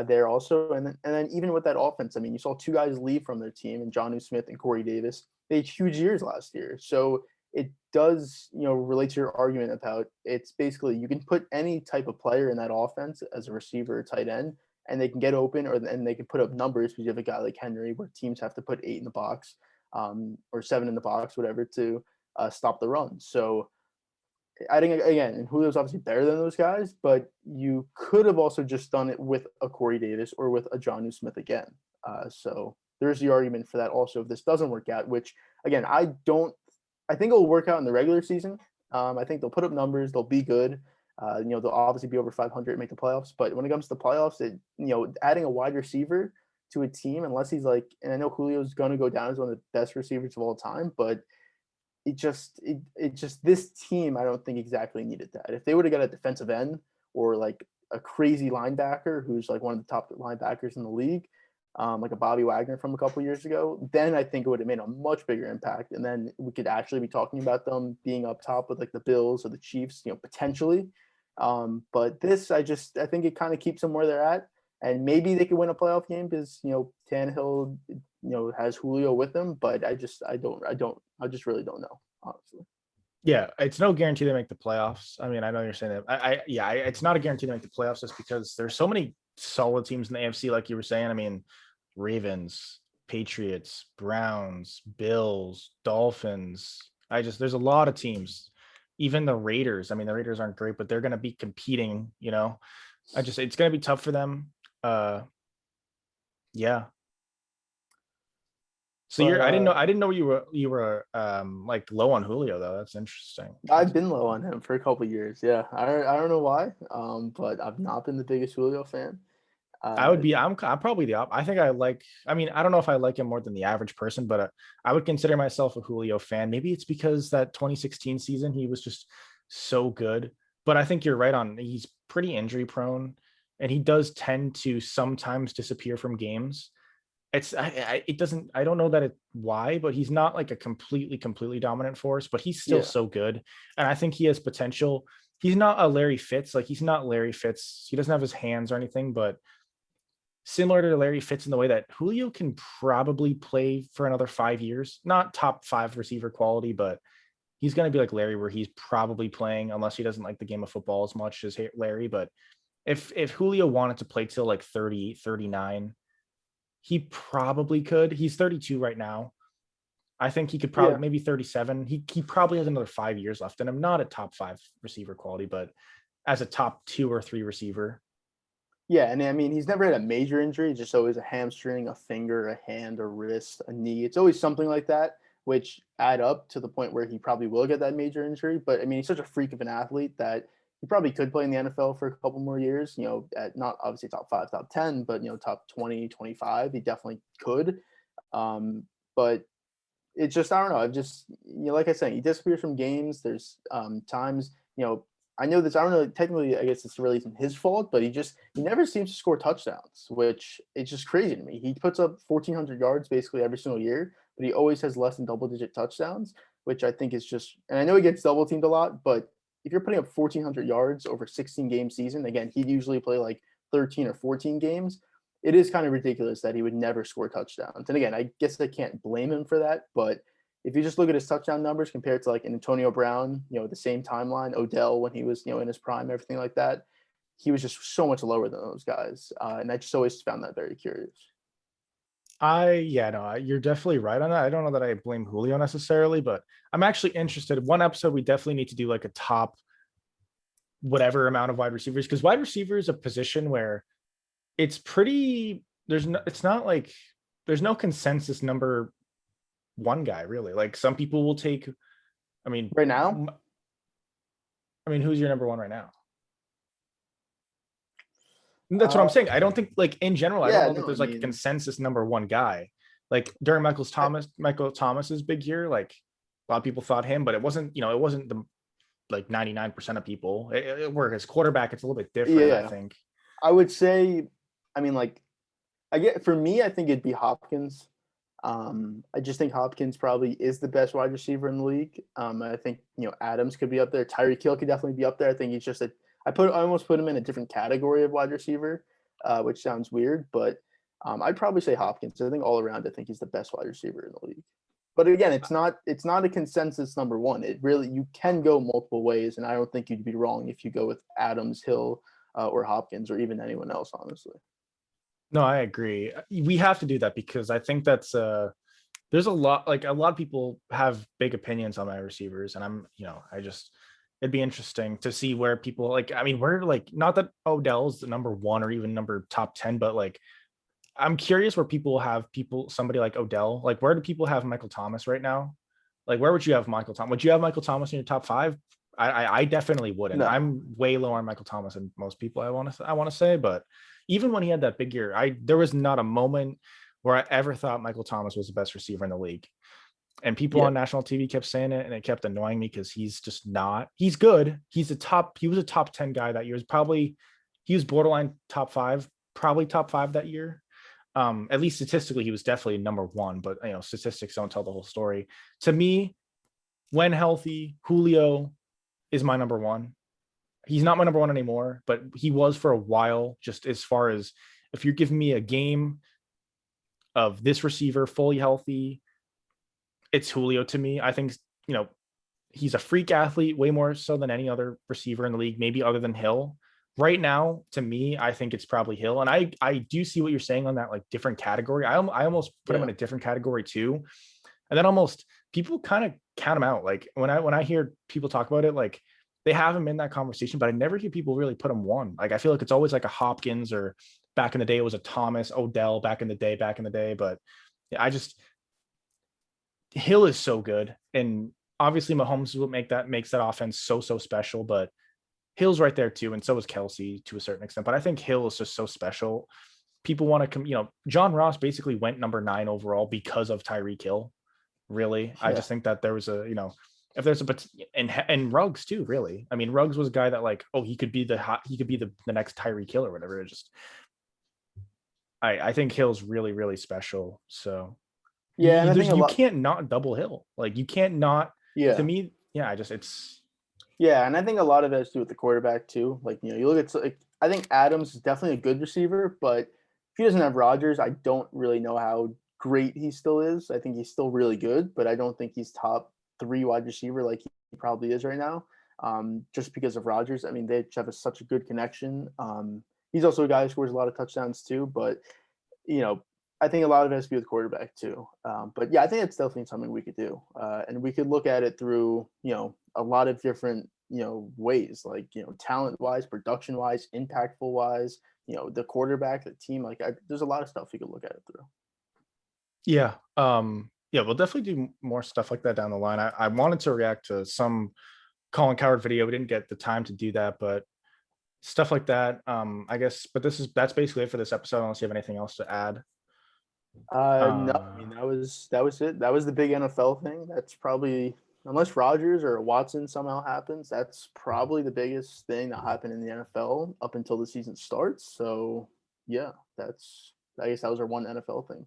there also. And then even with that offense, I mean, you saw two guys leave from their team, and Jonnu Smith and Corey Davis. They had huge years last year, so it does, relate to your argument about it's basically you can put any type of player in that offense as a receiver or tight end, and they can get open and they can put up numbers because you have a guy like Henry where teams have to put 8 in the box or 7 in the box, whatever, to stop the run. So I think again, and Julio's obviously better than those guys, but you could have also just done it with a Corey Davis or with a Jonnu Smith again. So there's the argument for that also if this doesn't work out, which again, I think it'll work out in the regular season. I think they'll put up numbers, they'll be good. They'll obviously be over 500 and make the playoffs. But when it comes to the playoffs, adding a wide receiver to a team, unless he's like, and I know Julio's going to go down as one of the best receivers of all time, but it just this team I don't think exactly needed that. If they would have got a defensive end or like a crazy linebacker who's like one of the top linebackers in the league, like a Bobby Wagner from a couple years ago, then I think it would have made a much bigger impact. And then we could actually be talking about them being up top with like the Bills or the Chiefs, potentially. But this, I think it kind of keeps them where they're at. And maybe they could win a playoff game because, Tannehill, has Julio with them. But I just really don't know, honestly. Yeah, it's no guarantee they make the playoffs. I mean, I know you're saying that. It's not a guarantee they make the playoffs just because there's so many solid teams in the AFC, like you were saying. I mean, Ravens, Patriots, Browns, Bills, Dolphins. There's a lot of teams. Even the Raiders. I mean, the Raiders aren't great, but they're going to be competing. It's going to be tough for them. Yeah. So But I didn't know you were like low on Julio though. That's interesting. I've been low on him for a couple years. Yeah, I don't know why. But I've not been the biggest Julio fan. I would Uh, be. I'm probably I think I like. I mean, I don't know if I like him more than the average person, but I would consider myself a Julio fan. Maybe it's because that 2016 season he was just so good. But I think you're right on. He's pretty injury prone, and he does tend to sometimes disappear from games. It doesn't. I don't know that it why, but he's not like a completely dominant force. But he's still yeah, so good, and I think he has potential. He's not a Larry Fitz. Like he's not Larry Fitz. He doesn't have his hands or anything, but similar to Larry Fitz in the way that Julio can probably play for another 5 years, not top five receiver quality, but he's going to be like Larry, where he's probably playing unless he doesn't like the game of football as much as Larry. But if Julio wanted to play till like 30, 39, he probably could. He's 32 right now. I think he could probably yeah. maybe 37. He probably has another 5 years left. And I'm not a top five receiver quality, but as a top 2 or 3 receiver. Yeah, and I mean, he's never had a major injury, just always a hamstring, a finger, a hand, a wrist, a knee. It's always something like that, which add up to the point where he probably will get that major injury. But I mean, he's such a freak of an athlete that he probably could play in the NFL for a couple more years, at not obviously top 5, top 10, but, top 20, 25. He definitely could. But it's just, I don't know. I've just, like I said, he disappears from games. There's times, I know this. I don't know. Technically, I guess it's really isn't his fault, but he never seems to score touchdowns, which it's just crazy to me. He puts up 1,400 yards basically every single year, but he always has less than double-digit touchdowns, which I think is just. And I know he gets double teamed a lot, but if you're putting up 1,400 yards over 16 game season, again, he'd usually play like 13 or 14 games. It is kind of ridiculous that he would never score touchdowns. And again, I guess I can't blame him for that, but if you just look at his touchdown numbers compared to like an Antonio Brown, the same timeline, Odell when he was, in his prime, everything like that, he was just so much lower than those guys. And I just always found that very curious. Yeah, no, you're definitely right on that. I don't know that I blame Julio necessarily, but I'm actually interested. One episode, we definitely need to do like a top whatever amount of wide receivers, because wide receiver is a position where it's pretty, it's not like there's no consensus number one guy really. Like some people will take, I mean, Right now, who's your number one right now? That's what I'm uh, saying. I don't think like in general, I don't yeah, know that no, I there's like a mean, consensus number one guy. Like during Michael Thomas's big year, like a lot of people thought him, but it wasn't, it wasn't the like 99% of people. Where his quarterback, it's a little bit different, I yeah, think. I would say, I mean, like, for me, I think it'd be Hopkins. I just think Hopkins probably is the best wide receiver in the league. I think Adams could be up there. Tyreek Hill could definitely be up there. I think he's just I almost put him in a different category of wide receiver, which sounds weird, but I'd probably say Hopkins. I think all around, I think he's the best wide receiver in the league. But again, it's not a consensus number one. It really you can go multiple ways, and I don't think you'd be wrong if you go with Adams, Hill, or Hopkins, or even anyone else. Honestly, No, I agree. We have to do that because I think that's there's a lot of people have big opinions on my receivers, and I just it'd be interesting to see where people like. I mean, we're like not that Odell's the number one or even number top 10, but like I'm curious where people have somebody like Odell. Like, where do people have Michael Thomas right now? Like, where would you have Michael Thomas? Would you have Michael Thomas in your top five? I definitely wouldn't. no, I'm way lower on Michael Thomas than most people. I want to say, but even when he had that big year, there was not a moment where I ever thought Michael Thomas was the best receiver in the league. And people yeah, on national TV kept saying it, and it kept annoying me because he's just not. He's good. He was a top 10 guy that year. He was borderline top five, probably top five that year. At least statistically, he was definitely number one, but statistics don't tell the whole story. To me, when healthy, Julio is my number one. He's not my number one anymore, but he was for a while. Just as far as if you're giving me a game of this receiver fully healthy, it's Julio to me. I think, he's a freak athlete, way more so than any other receiver in the league, maybe other than Hill. Right now, to me, I think it's probably Hill. And I do see what you're saying on that like different category. I almost put him yeah. in a different category too. And then almost people kind of count him out. Like when I hear people talk about it, like they have him in that conversation, but I never hear people really put him one. Like I feel like it's always like a Hopkins, or back in the day it was a Thomas, Odell back in the day. But I just Hill is so good, and obviously Mahomes is what makes that offense so special. But Hill's right there too, and so is Kelsey to a certain extent. But I think Hill is just so special. People want to come. John Ross basically went number 9 overall because of Tyreek Hill. Really, I Yeah. just think that there was a if there's a and Ruggs too. Really, I mean Ruggs was a guy that like he could be the next Tyreek Hill or whatever. It just I think Hill's really special. So Yeah, and I think a you lot. can't not double Hill. Like you can't not. To Yeah. me, yeah, it's Yeah, and I think a lot of it has to do with the quarterback too. Like, you look at like I think Adams is definitely a good receiver, but if he doesn't have Rodgers, I don't really know how great he still is. I think he's still really good, but I don't think he's top 3 wide receiver like he probably is right now. Just because of Rodgers. I mean, they have such a good connection. He's also a guy who scores a lot of touchdowns too, but you know, I think a lot of it has to do with quarterback too. But yeah, I think it's definitely something we could do, and we could look at it through a lot of different ways, like talent wise, production wise, impactful wise. The quarterback, the team. Like, there's a lot of stuff we could look at it through. yeah. Yeah, we'll definitely do more stuff like that down the line. I wanted to react to some Colin Coward video. We didn't get the time to do that, but stuff like that. I guess, but that's basically it for this episode. Unless you have anything else to add. No, I mean that was it. That was the big NFL thing. That's probably, unless Rodgers or Watson somehow happens, that's probably the biggest thing that happened in the NFL up until the season starts. So yeah, I guess that was our one NFL thing.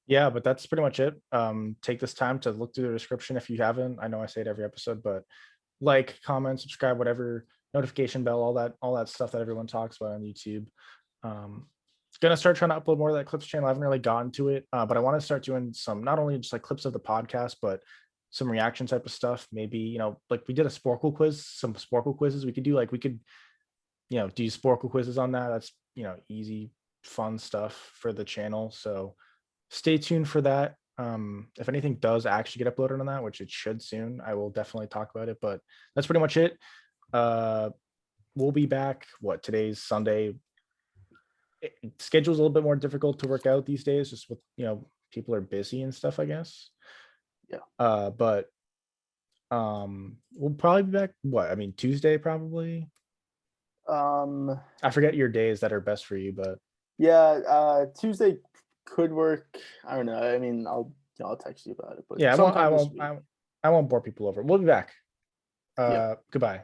Yeah, but that's pretty much it. Take this time to look through the description if you haven't. I know I say it every episode, but like, comment, subscribe, whatever, notification bell, all that stuff that everyone talks about on YouTube. Gonna start trying to upload more of that clips channel. I haven't really gotten to it, but I want to start doing some, not only just like clips of the podcast, but some reaction type of stuff. Maybe like we did a Sporkle quiz, some Sporkle quizzes. We could do Sporkle quizzes on that. That's easy, fun stuff for the channel. So stay tuned for that. If anything does actually get uploaded on that, which it should soon, I will definitely talk about it. But that's pretty much it. We'll be back. Today's Sunday. Schedule's a little bit more difficult to work out these days, just with people are busy and stuff, I guess. Yeah. But we'll probably be back. Tuesday probably. I forget your days that are best for you, but yeah, Tuesday could work. I don't know. I mean, I'll text you about it. But yeah, sometime this week. I won't bore people over. We'll be back. Yeah. Goodbye.